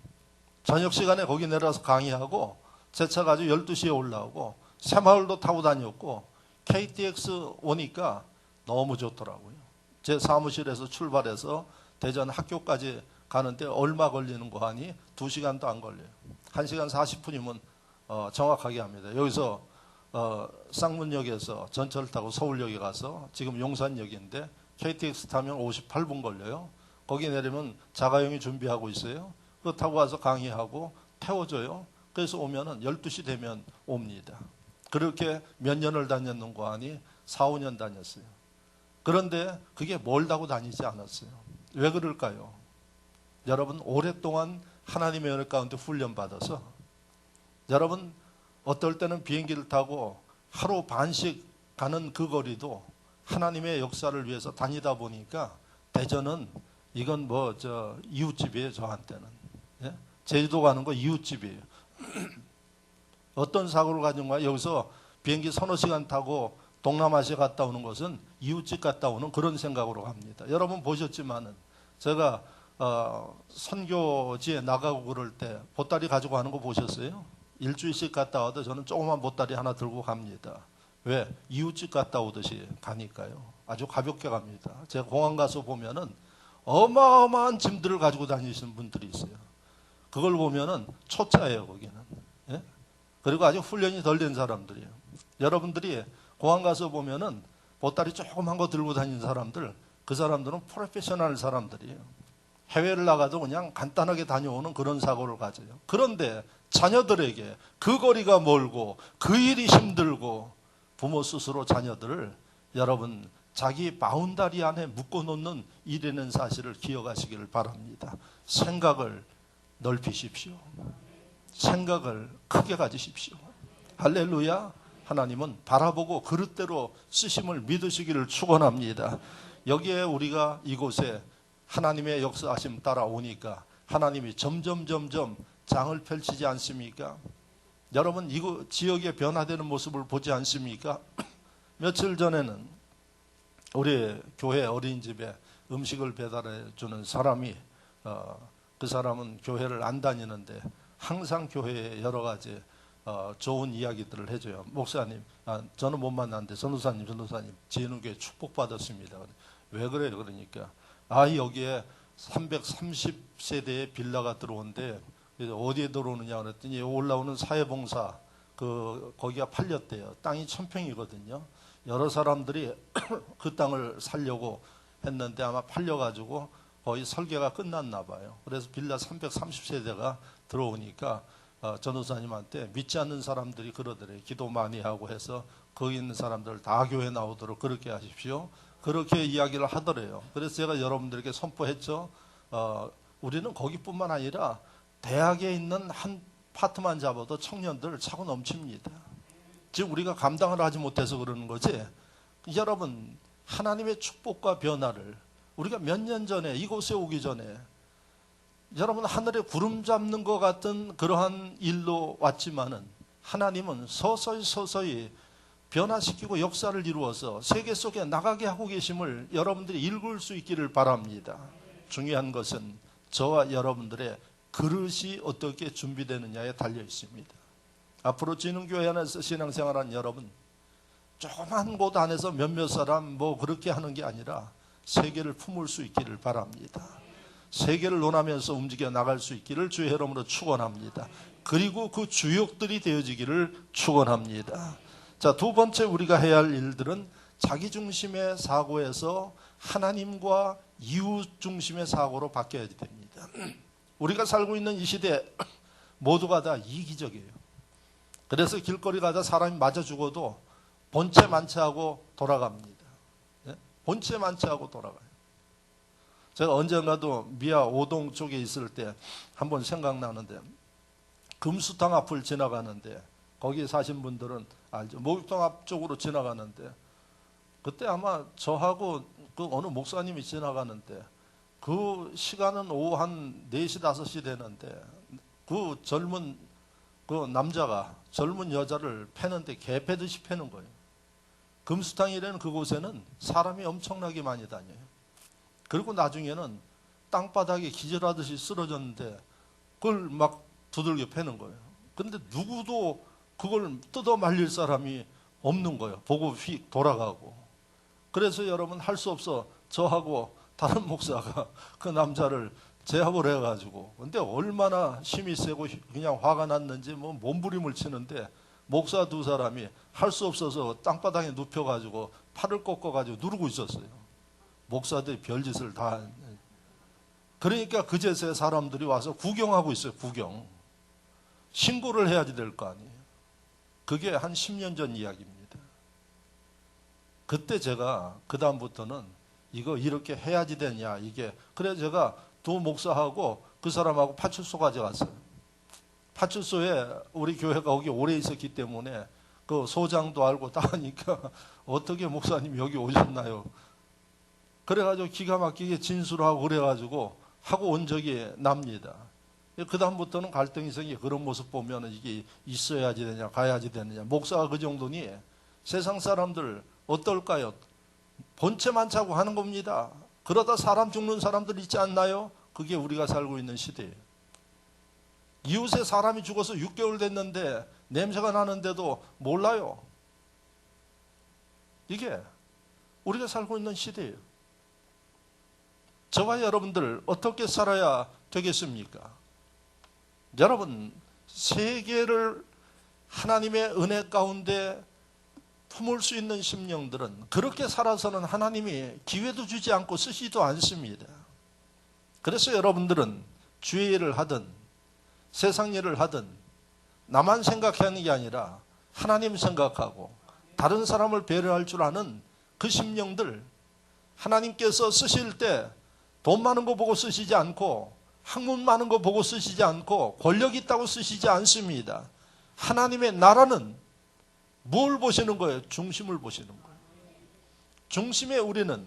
저녁 시간에 거기 내려서 강의하고 제 차 가지고 12시에 올라오고 새마을도 타고 다녔고 KTX 오니까 너무 좋더라고요. 제 사무실에서 출발해서 대전 학교까지 가는데 얼마 걸리는 거 하니 2시간도 안 걸려요. 1시간 40분이면 정확하게 합니다. 여기서 쌍문역에서 전철 타고 서울역에 가서 지금 용산역인데 KTX 타면 58분 걸려요. 거기 내리면 자가용이 준비하고 있어요. 그거 타고 와서 강의하고 태워줘요. 그래서 오면은 12시 되면 옵니다. 그렇게 몇 년을 다녔는 거 아니 4, 5년 다녔어요. 그런데 그게 멀다고 다니지 않았어요. 왜 그럴까요? 여러분 오랫동안 하나님의 은혜 가운데 훈련받아서 여러분 어떨 때는 비행기를 타고 하루 반씩 가는 그 거리도 하나님의 역사를 위해서 다니다 보니까 대전은 이건 이웃집이에요. 저한테는. 예? 제주도 가는 거 이웃집이에요. 어떤 사고를 가진 거야? 여기서 비행기 서너 시간 타고 동남아시아 갔다 오는 것은 이웃집 갔다 오는 그런 생각으로 갑니다. 여러분 보셨지만은 제가 선교지에 나가고 그럴 때 보따리 가지고 가는 거 보셨어요? 일주일씩 갔다 와도 저는 조그만 보따리 하나 들고 갑니다. 왜? 이웃집 갔다 오듯이 가니까요. 아주 가볍게 갑니다. 제가 공항 가서 보면은 어마어마한 짐들을 가지고 다니시는 분들이 있어요. 그걸 보면은 초짜예요, 거기는. 예? 그리고 아주 훈련이 덜 된 사람들이에요. 여러분들이 공항 가서 보면은 보따리 조그만 거 들고 다니는 사람들, 그 사람들은 프로페셔널 사람들이에요. 해외를 나가도 그냥 간단하게 다녀오는 그런 사고를 가져요. 그런데 자녀들에게 그 거리가 멀고 그 일이 힘들고 부모 스스로 자녀들을 여러분 자기 바운다리 안에 묶어놓는 일이라는 사실을 기억하시기를 바랍니다. 생각을 넓히십시오. 생각을 크게 가지십시오. 할렐루야. 하나님은 바라보고 그릇대로 쓰심을 믿으시기를 축원합니다. 여기에 우리가 이곳에 하나님의 역사하심 따라오니까 하나님이 점점 장을 펼치지 않습니까? 여러분 이곳 지역의 변화되는 모습을 보지 않습니까? 며칠 전에는 우리 교회 어린이집에 음식을 배달해 주는 사람이 그 사람은 교회를 안 다니는데 항상 교회에 여러 가지 좋은 이야기들을 해줘요. 목사님, 저는 못 만났는데 전도사님 지은교회 축복받았습니다. 왜 그래요? 그러니까 여기에 330세대의 빌라가 들어온대. 어디에 들어오느냐 그랬더니 올라오는 사회봉사 거기가 팔렸대요. 땅이 1000평이거든요. 여러 사람들이 그 땅을 살려고 했는데 아마 팔려가지고 거의 설계가 끝났나 봐요. 그래서 빌라 330세대가 들어오니까 전도사님한테 믿지 않는 사람들이 그러더래요. 기도 많이 하고 해서 거기 있는 사람들 다 교회 나오도록 그렇게 하십시오. 그렇게 이야기를 하더래요. 그래서 제가 여러분들에게 선포했죠. 우리는 거기뿐만 아니라 대학에 있는 한 파트만 잡아도 청년들 차고 넘칩니다. 지금 우리가 감당을 하지 못해서 그러는 거지. 여러분 하나님의 축복과 변화를 우리가 몇 년 전에 이곳에 오기 전에 여러분 하늘에 구름 잡는 것 같은 그러한 일로 왔지만은 하나님은 서서히 변화시키고 역사를 이루어서 세계 속에 나가게 하고 계심을 여러분들이 읽을 수 있기를 바랍니다. 중요한 것은 저와 여러분들의 그릇이 어떻게 준비되느냐에 달려 있습니다. 앞으로 진흥교회 안에서 신앙생활한 여러분, 조그만 곳 안에서 몇몇 사람 그렇게 하는 게 아니라 세계를 품을 수 있기를 바랍니다. 세계를 논하면서 움직여 나갈 수 있기를 주의 이름으로 축원합니다. 그리고 그 주역들이 되어지기를 축원합니다. 자, 두 번째 우리가 해야 할 일들은 자기중심의 사고에서 하나님과 이웃 중심의 사고로 바뀌어야 됩니다. 우리가 살고 있는 이 시대 모두가 다 이기적이에요. 그래서 길거리 가다 사람이 맞아 죽어도 본체 만취하고 돌아갑니다. 본체 만취하고 돌아가요. 제가 언젠가도 미아 오동 쪽에 있을 때 한번 생각나는데 금수탕 앞을 지나가는데 거기 사신 분들은 알죠. 목욕탕 앞쪽으로 지나가는데 그때 아마 저하고 그 어느 목사님이 지나가는데 그 시간은 오후 한 4시 5시 되는데 그 젊은 그 남자가 젊은 여자를 패는데 개 패듯이 패는 거예요. 금수탕이라는 그곳에는 사람이 엄청나게 많이 다녀요. 그리고 나중에는 땅바닥에 기절하듯이 쓰러졌는데 그걸 막 두들겨 패는 거예요. 근데 누구도 그걸 뜯어 말릴 사람이 없는 거예요. 보고 휙 돌아가고. 그래서 여러분 할 수 없어 저하고 다른 목사가 그 남자를 제압을 해가지고 근데 얼마나 힘이 세고 그냥 화가 났는지 몸부림을 치는데 목사 두 사람이 할 수 없어서 땅바닥에 눕혀가지고 팔을 꺾어가지고 누르고 있었어요. 목사들이 별짓을 다. 그러니까 그제서야 사람들이 와서 구경하고 있어요. 구경. 신고를 해야지 될 거 아니에요. 그게 한 10년 전 이야기입니다. 그때 제가 그 다음부터는 이거 이렇게 해야지 되냐 이게. 그래서 제가 두 목사하고 그 사람하고 파출소 가져갔어요. 파출소에 우리 교회가 거기 오래 있었기 때문에 그 소장도 알고 다 하니까 어떻게 목사님 여기 오셨나요? 그래가지고 기가 막히게 진술하고 그래가지고 하고 온 적이 납니다. 그 다음부터는 갈등이 생기 그런 모습 보면 이게 있어야지 되냐 가야지 되느냐. 목사가 그 정도니 세상 사람들 어떨까요? 본체만 차고 하는 겁니다. 그러다 사람 죽는 사람들 있지 않나요? 그게 우리가 살고 있는 시대예요. 이웃에 사람이 죽어서 6개월 됐는데 냄새가 나는데도 몰라요. 이게 우리가 살고 있는 시대예요. 저와 여러분들 어떻게 살아야 되겠습니까? 여러분 세계를 하나님의 은혜 가운데 품을 수 있는 심령들은 그렇게 살아서는 하나님이 기회도 주지 않고 쓰지도 않습니다. 그래서 여러분들은 주의 일을 하든 세상 일을 하든 나만 생각하는 게 아니라 하나님 생각하고 다른 사람을 배려할 줄 아는 그 심령들, 하나님께서 쓰실 때 돈 많은 거 보고 쓰시지 않고 학문 많은 거 보고 쓰시지 않고 권력 있다고 쓰시지 않습니다. 하나님의 나라는 뭘 보시는 거예요? 중심을 보시는 거예요. 중심에 우리는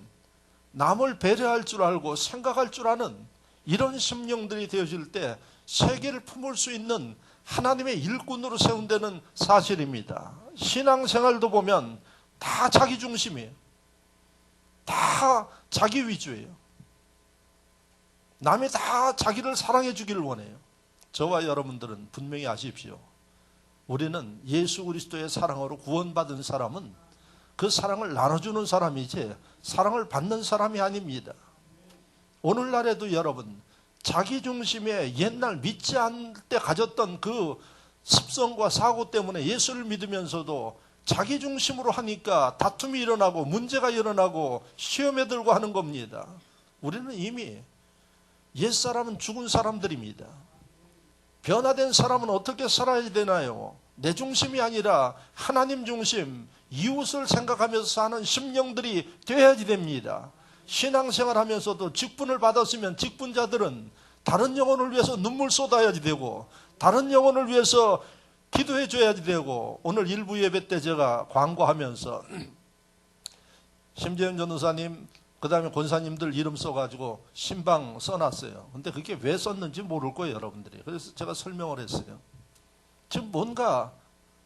남을 배려할 줄 알고 생각할 줄 아는 이런 심령들이 되어질 때 세계를 품을 수 있는 하나님의 일꾼으로 세운다는 사실입니다. 신앙생활도 보면 다 자기 중심이에요. 다 자기 위주예요. 남이 다 자기를 사랑해 주기를 원해요. 저와 여러분들은 분명히 아십시오. 우리는 예수 그리스도의 사랑으로 구원받은 사람은 그 사랑을 나눠주는 사람이지 사랑을 받는 사람이 아닙니다. 오늘날에도 여러분, 자기 중심의 옛날 믿지 않을 때 가졌던 그 습성과 사고 때문에 예수를 믿으면서도 자기 중심으로 하니까 다툼이 일어나고 문제가 일어나고 시험에 들고 하는 겁니다. 우리는 이미 옛사람은 죽은 사람들입니다. 변화된 사람은 어떻게 살아야 되나요? 내 중심이 아니라 하나님 중심, 이웃을 생각하면서 사는 심령들이 되어야지 됩니다. 신앙생활 하면서도 직분을 받았으면 직분자들은 다른 영혼을 위해서 눈물 쏟아야지 되고 다른 영혼을 위해서 기도해 줘야지 되고, 오늘 일부 예배 때 제가 광고하면서 심재현 전도사님 그 다음에 권사님들 이름 써가지고 신방 써놨어요. 근데 그게 왜 썼는지 모를 거예요, 여러분들이. 그래서 제가 설명을 했어요. 지금 뭔가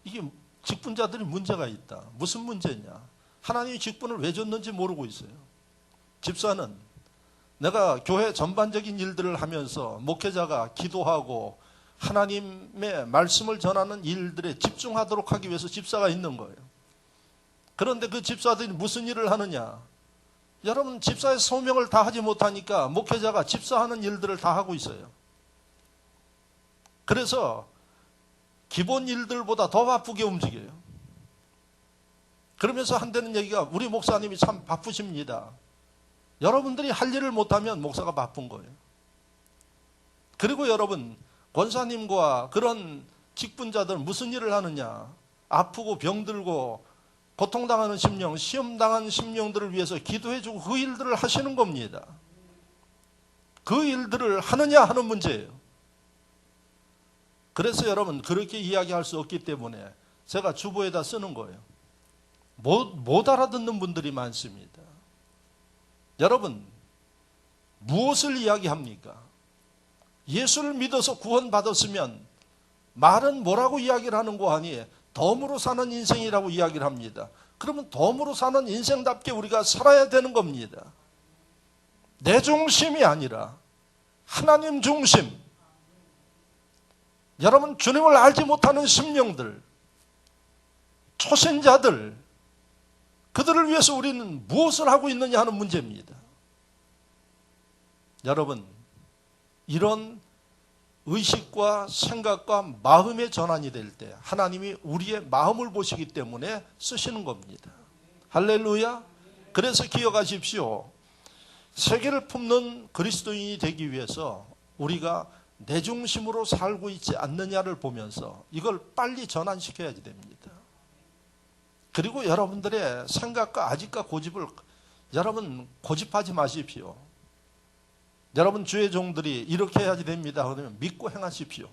이게 직분자들이 문제가 있다. 무슨 문제냐? 하나님이 직분을 왜 줬는지 모르고 있어요. 집사는 내가 교회 전반적인 일들을 하면서 목회자가 기도하고 하나님의 말씀을 전하는 일들에 집중하도록 하기 위해서 집사가 있는 거예요. 그런데 그 집사들이 무슨 일을 하느냐? 여러분, 집사의 소명을 다 하지 못하니까 목회자가 집사하는 일들을 다 하고 있어요. 그래서 기본 일들보다 더 바쁘게 움직여요. 그러면서 한다는 얘기가 우리 목사님이 참 바쁘십니다. 여러분들이 할 일을 못하면 목사가 바쁜 거예요. 그리고 여러분, 권사님과 그런 직분자들 무슨 일을 하느냐? 아프고 병들고 고통당하는 심령, 시험당한 심령들을 위해서 기도해주고 그 일들을 하시는 겁니다. 그 일들을 하느냐 하는 문제예요. 그래서 여러분, 그렇게 이야기할 수 없기 때문에 제가 주보에다 쓰는 거예요. 못 알아듣는 분들이 많습니다. 여러분, 무엇을 이야기합니까? 예수를 믿어서 구원받았으면 말은 뭐라고 이야기를 하는 거 아니에요? 덤으로 사는 인생이라고 이야기를 합니다. 그러면 덤으로 사는 인생답게 우리가 살아야 되는 겁니다. 내 중심이 아니라 하나님 중심. 여러분, 주님을 알지 못하는 심령들, 초신자들, 그들을 위해서 우리는 무엇을 하고 있느냐 하는 문제입니다. 여러분, 이런 의식과 생각과 마음의 전환이 될 때 하나님이 우리의 마음을 보시기 때문에 쓰시는 겁니다. 할렐루야. 그래서 기억하십시오. 세계를 품는 그리스도인이 되기 위해서 우리가 내 중심으로 살고 있지 않느냐를 보면서 이걸 빨리 전환시켜야지 됩니다. 그리고 여러분들의 생각과 아직과 고집을 여러분 고집하지 마십시오. 여러분, 주의 종들이 이렇게 해야지 됩니다. 그러면 믿고 행하십시오.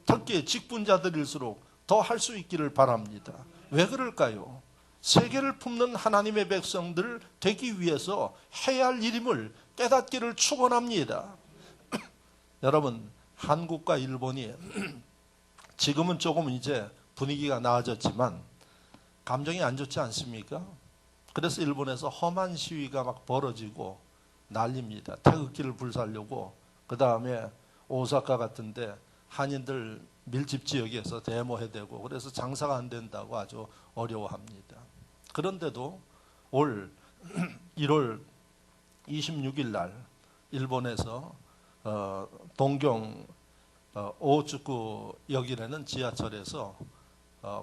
특히 직분자들일수록 더 할 수 있기를 바랍니다. 왜 그럴까요? 세계를 품는 하나님의 백성들 되기 위해서 해야 할 일임을 깨닫기를 축원합니다. 여러분, 한국과 일본이 지금은 조금 이제 분위기가 나아졌지만 감정이 안 좋지 않습니까? 그래서 일본에서 험한 시위가 막 벌어지고 난립니다. 태극기를 불살려고, 그 다음에 오사카 같은데 한인들 밀집 지역에서 데모해대고, 그래서 장사가 안 된다고 아주 어려워합니다. 그런데도 올 1월 26일 날 일본에서 동경 오후쿠역이라는 지하철에서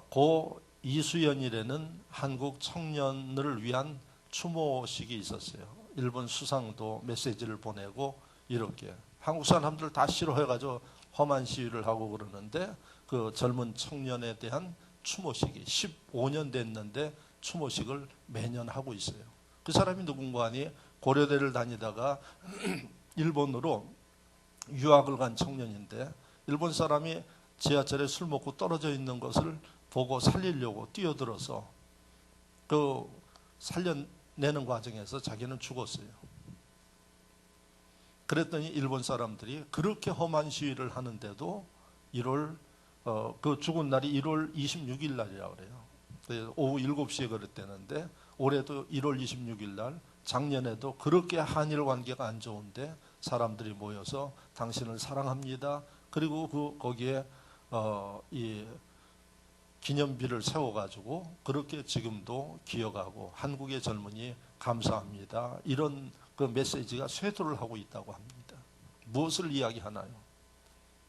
고 이수연이라는 한국 청년을 위한 추모식이 있었어요. 일본 수상도 메시지를 보내고 이렇게 한국 사람들 다 싫어해가지고 험한 시위를 하고 그러는데 그 젊은 청년에 대한 추모식이 15년 됐는데 추모식을 매년 하고 있어요. 그 사람이 누군가 하니 고려대를 다니다가 일본으로 유학을 간 청년인데 일본 사람이 지하철에 술 먹고 떨어져 있는 것을 보고 살리려고 뛰어들어서 그 살려내는 과정에서 자기는 죽었어요. 그랬더니 일본 사람들이 그렇게 험한 시위를 하는데도 그 죽은 날이 1월 26일 날이라고 그래요. 오후 7시에 그랬다는데 올해도 1월 26일 날, 작년에도 그렇게 한일 관계가 안 좋은데 사람들이 모여서 당신을 사랑합니다. 그리고 거기에 이 기념비를 세워가지고 그렇게 지금도 기억하고 한국의 젊은이 감사합니다. 이런 그 메시지가 쇄도를 하고 있다고 합니다. 무엇을 이야기하나요?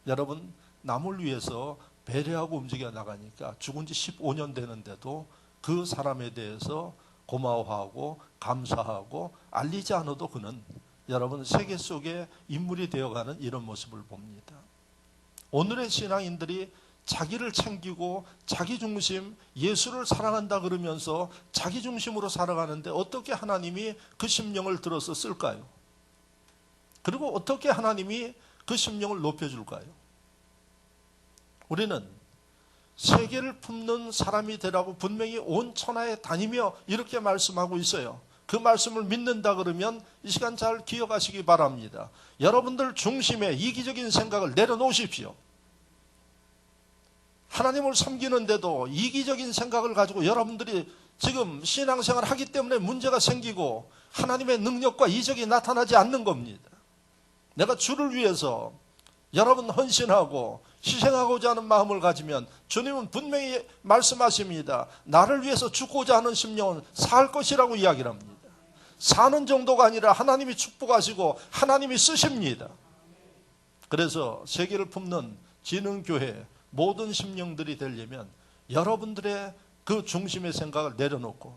여러분, 남을 위해서 배려하고 움직여 나가니까 죽은 지 15년 되는데도 그 사람에 대해서 고마워하고 감사하고 알리지 않아도 그는 여러분 세계 속에 인물이 되어가는 이런 모습을 봅니다. 오늘의 신앙인들이 자기를 챙기고 자기 중심, 예수를 사랑한다 그러면서 자기 중심으로 살아가는데 어떻게 하나님이 그 심령을 들어서 쓸까요? 그리고 어떻게 하나님이 그 심령을 높여줄까요? 우리는 세계를 품는 사람이 되라고 분명히 온 천하에 다니며 이렇게 말씀하고 있어요. 그 말씀을 믿는다 그러면 이 시간 잘 기억하시기 바랍니다. 여러분들 중심에 이기적인 생각을 내려놓으십시오. 하나님을 섬기는데도 이기적인 생각을 가지고 여러분들이 지금 신앙생활을 하기 때문에 문제가 생기고 하나님의 능력과 이적이 나타나지 않는 겁니다. 내가 주를 위해서 여러분 헌신하고 희생하고자 하는 마음을 가지면 주님은 분명히 말씀하십니다. 나를 위해서 죽고자 하는 심령은 살 것이라고 이야기를 합니다. 사는 정도가 아니라 하나님이 축복하시고 하나님이 쓰십니다. 그래서 세계를 품는 지능교회 모든 심령들이 되려면 여러분들의 그 중심의 생각을 내려놓고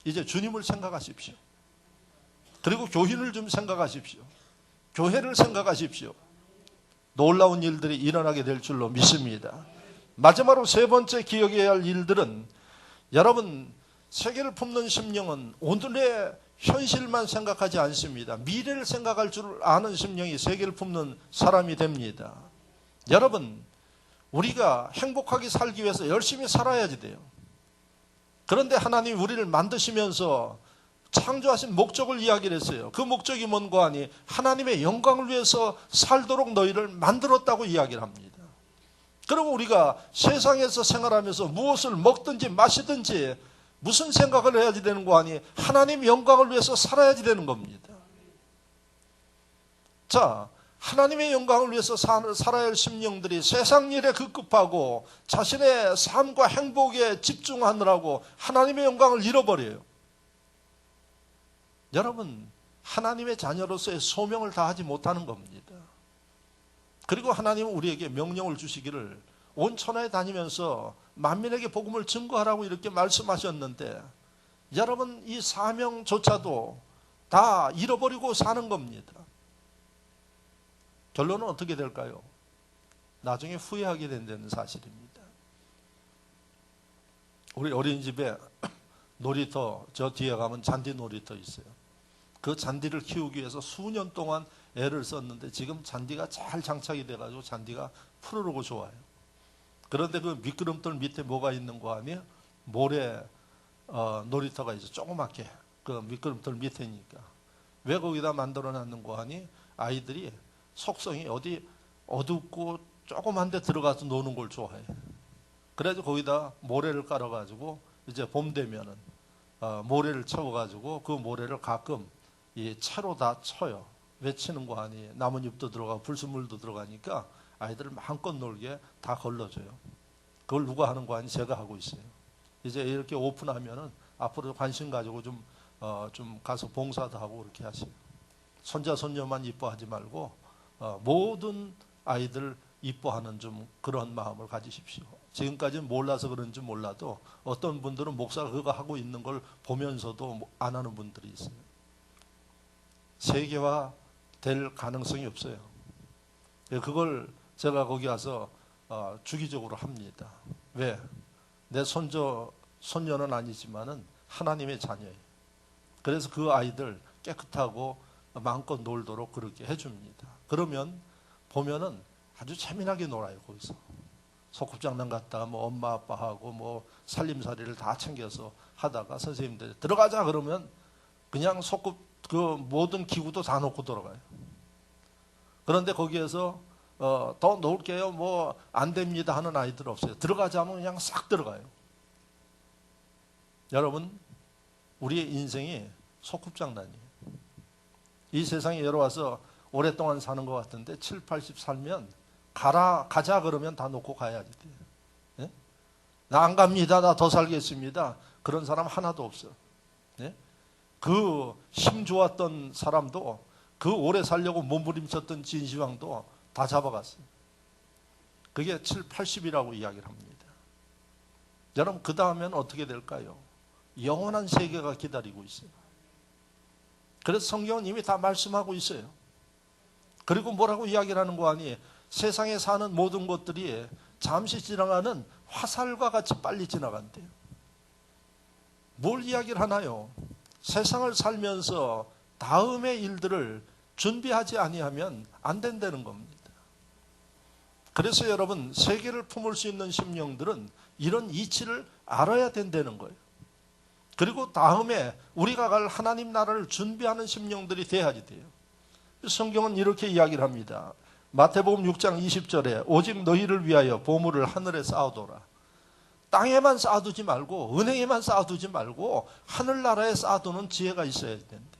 이제 주님을 생각하십시오. 그리고 교인을 좀 생각하십시오. 교회를 생각하십시오. 놀라운 일들이 일어나게 될 줄로 믿습니다. 마지막으로 세 번째 기억해야 할 일들은 여러분 세계를 품는 심령은 오늘의 현실만 생각하지 않습니다. 미래를 생각할 줄 아는 심령이 세계를 품는 사람이 됩니다. 여러분 우리가 행복하게 살기 위해서 열심히 살아야지 돼요. 그런데 하나님이 우리를 만드시면서 창조하신 목적을 이야기를 했어요. 그 목적이 뭔가 하니 하나님의 영광을 위해서 살도록 너희를 만들었다고 이야기를 합니다. 그리고 우리가 세상에서 생활하면서 무엇을 먹든지 마시든지 무슨 생각을 해야지 되는 거 아니 하나님의 영광을 위해서 살아야지 되는 겁니다. 자, 하나님의 영광을 위해서 살아야 할 심령들이 세상 일에 급급하고 자신의 삶과 행복에 집중하느라고 하나님의 영광을 잃어버려요. 여러분, 하나님의 자녀로서의 소명을 다하지 못하는 겁니다. 그리고 하나님은 우리에게 명령을 주시기를 온 천하에 다니면서 만민에게 복음을 증거하라고 이렇게 말씀하셨는데 여러분 이 사명조차도 다 잃어버리고 사는 겁니다. 결론은 어떻게 될까요? 나중에 후회하게 된다는 사실입니다. 우리 어린이집에 놀이터 저 뒤에 가면 잔디 놀이터 있어요. 그 잔디를 키우기 위해서 수년 동안 애를 썼는데 지금 잔디가 잘 장착이 돼가지고 잔디가 푸르르고 좋아요. 그런데 그 미끄럼틀 밑에 뭐가 있는 거 아니에요? 모래 놀이터가 있어. 조그맣게 그 미끄럼틀 밑에니까. 왜 거기다 만들어 놨는 거 아니? 아이들이 속성이 어디 어둡고 조그만 데 들어가서 노는 걸 좋아해. 그래서 거기다 모래를 깔아가지고 이제 봄 되면은 모래를 채워가지고 그 모래를 가끔 이 차로 다 쳐요. 왜 치는 거 아니? 나뭇잎도 들어가고 불순물도 들어가니까 아이들을 마음껏 놀게 다 걸러줘요. 그걸 누가 하는 거 아니? 제가 하고 있어요. 이제 이렇게 오픈하면은 앞으로 관심 가지고 좀 가서 봉사도 하고 그렇게 하세요. 손자 손녀만 이뻐하지 말고 모든 아이들 이뻐하는 좀 그런 마음을 가지십시오. 지금까지는 몰라서 그런지 몰라도 어떤 분들은 목사가 그거 하고 있는 걸 보면서도 안 하는 분들이 있어요. 세계화 될 가능성이 없어요. 그걸 제가 거기 가서 주기적으로 합니다. 왜? 내 손녀는 아니지만은 하나님의 자녀예요. 그래서 그 아이들 깨끗하고 마음껏 놀도록 그렇게 해줍니다. 그러면 보면은 아주 재미나게 놀아요. 거기서 소꿉장난 갔다가 뭐 엄마 아빠하고 뭐 살림살이를 다 챙겨서 하다가 선생님들 들어가자 그러면 그냥 그 모든 기구도 다 놓고 들어가요. 그런데 거기에서 더 놀게요 뭐 안 됩니다 하는 아이들 없어요. 들어가자면 그냥 싹 들어가요. 여러분, 우리의 인생이 소꿉장난이에요. 이 세상에 열어와서 오랫동안 사는 것 같은데 7, 80 살면 가자 그러면 다 놓고 가야지 돼요. 예? 나 안 갑니다. 나 더 살겠습니다. 그런 사람 하나도 없어. 예? 그 힘 좋았던 사람도 그 오래 살려고 몸부림쳤던 진시황도 다 잡아갔어요. 그게 7, 80이라고 이야기를 합니다. 여러분, 그 다음엔 어떻게 될까요? 영원한 세계가 기다리고 있어요. 그래서 성경은 이미 다 말씀하고 있어요. 그리고 뭐라고 이야기를 하는 거 아니에요? 세상에 사는 모든 것들이 잠시 지나가는 화살과 같이 빨리 지나간대요. 뭘 이야기를 하나요? 세상을 살면서 다음의 일들을 준비하지 아니하면 안 된다는 겁니다. 그래서 여러분, 세계를 품을 수 있는 심령들은 이런 이치를 알아야 된다는 거예요. 그리고 다음에 우리가 갈 하나님 나라를 준비하는 심령들이 돼야지 돼요. 성경은 이렇게 이야기를 합니다. 마태복음 6장 20절에 오직 너희를 위하여 보물을 하늘에 쌓아둬라. 땅에만 쌓아두지 말고 은행에만 쌓아두지 말고 하늘나라에 쌓아두는 지혜가 있어야 되는데,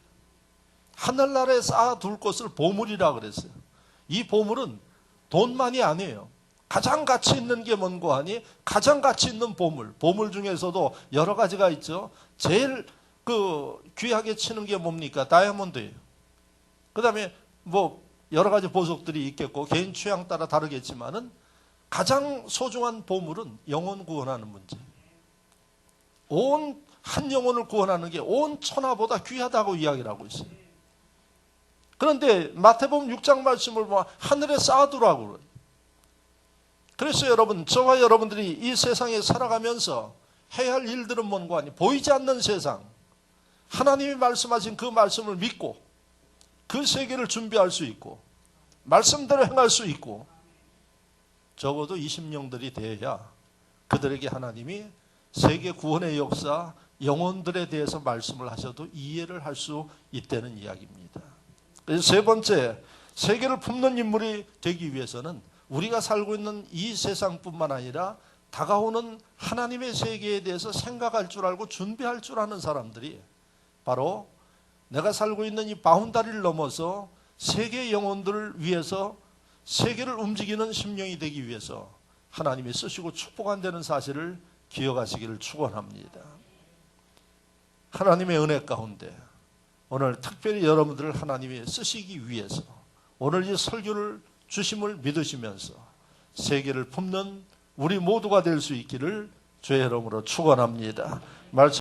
하늘나라에 쌓아둘 것을 보물이라 그랬어요. 이 보물은 돈만이 아니에요. 가장 가치 있는 게 뭔고 하니 가장 가치 있는 보물 중에서도 여러 가지가 있죠. 제일 귀하게 치는 게 뭡니까? 다이아몬드예요. 그 다음에 뭐 여러 가지 보석들이 있겠고 개인 취향 따라 다르겠지만은 가장 소중한 보물은 영혼 구원하는 문제. 온 한 영혼을 구원하는 게 온 천하보다 귀하다고 이야기를 하고 있어요. 그런데 마태복음 6장 말씀을 보면 하늘에 쌓아두라고 그래요. 그래서 여러분, 저와 여러분들이 이 세상에 살아가면서 해야 할 일들은 뭔고 하니 보이지 않는 세상, 하나님이 말씀하신 그 말씀을 믿고 그 세계를 준비할 수 있고 말씀대로 행할 수 있고 적어도 20명들이 돼야 그들에게 하나님이 세계 구원의 역사, 영혼들에 대해서 말씀을 하셔도 이해를 할 수 있다는 이야기입니다. 그래서 세 번째, 세계를 품는 인물이 되기 위해서는 우리가 살고 있는 이 세상뿐만 아니라 다가오는 하나님의 세계에 대해서 생각할 줄 알고 준비할 줄 아는 사람들이 바로 내가 살고 있는 이 바운다리를 넘어서 세계 영혼들을 위해서 세계를 움직이는 심령이 되기 위해서 하나님이 쓰시고 축복한다는 사실을 기억하시기를 축원합니다. 하나님의 은혜 가운데 오늘 특별히 여러분들을 하나님이 쓰시기 위해서 오늘 이 설교를 주심을 믿으시면서 세계를 품는 우리 모두가 될 수 있기를 주의 이름으로 축원합니다.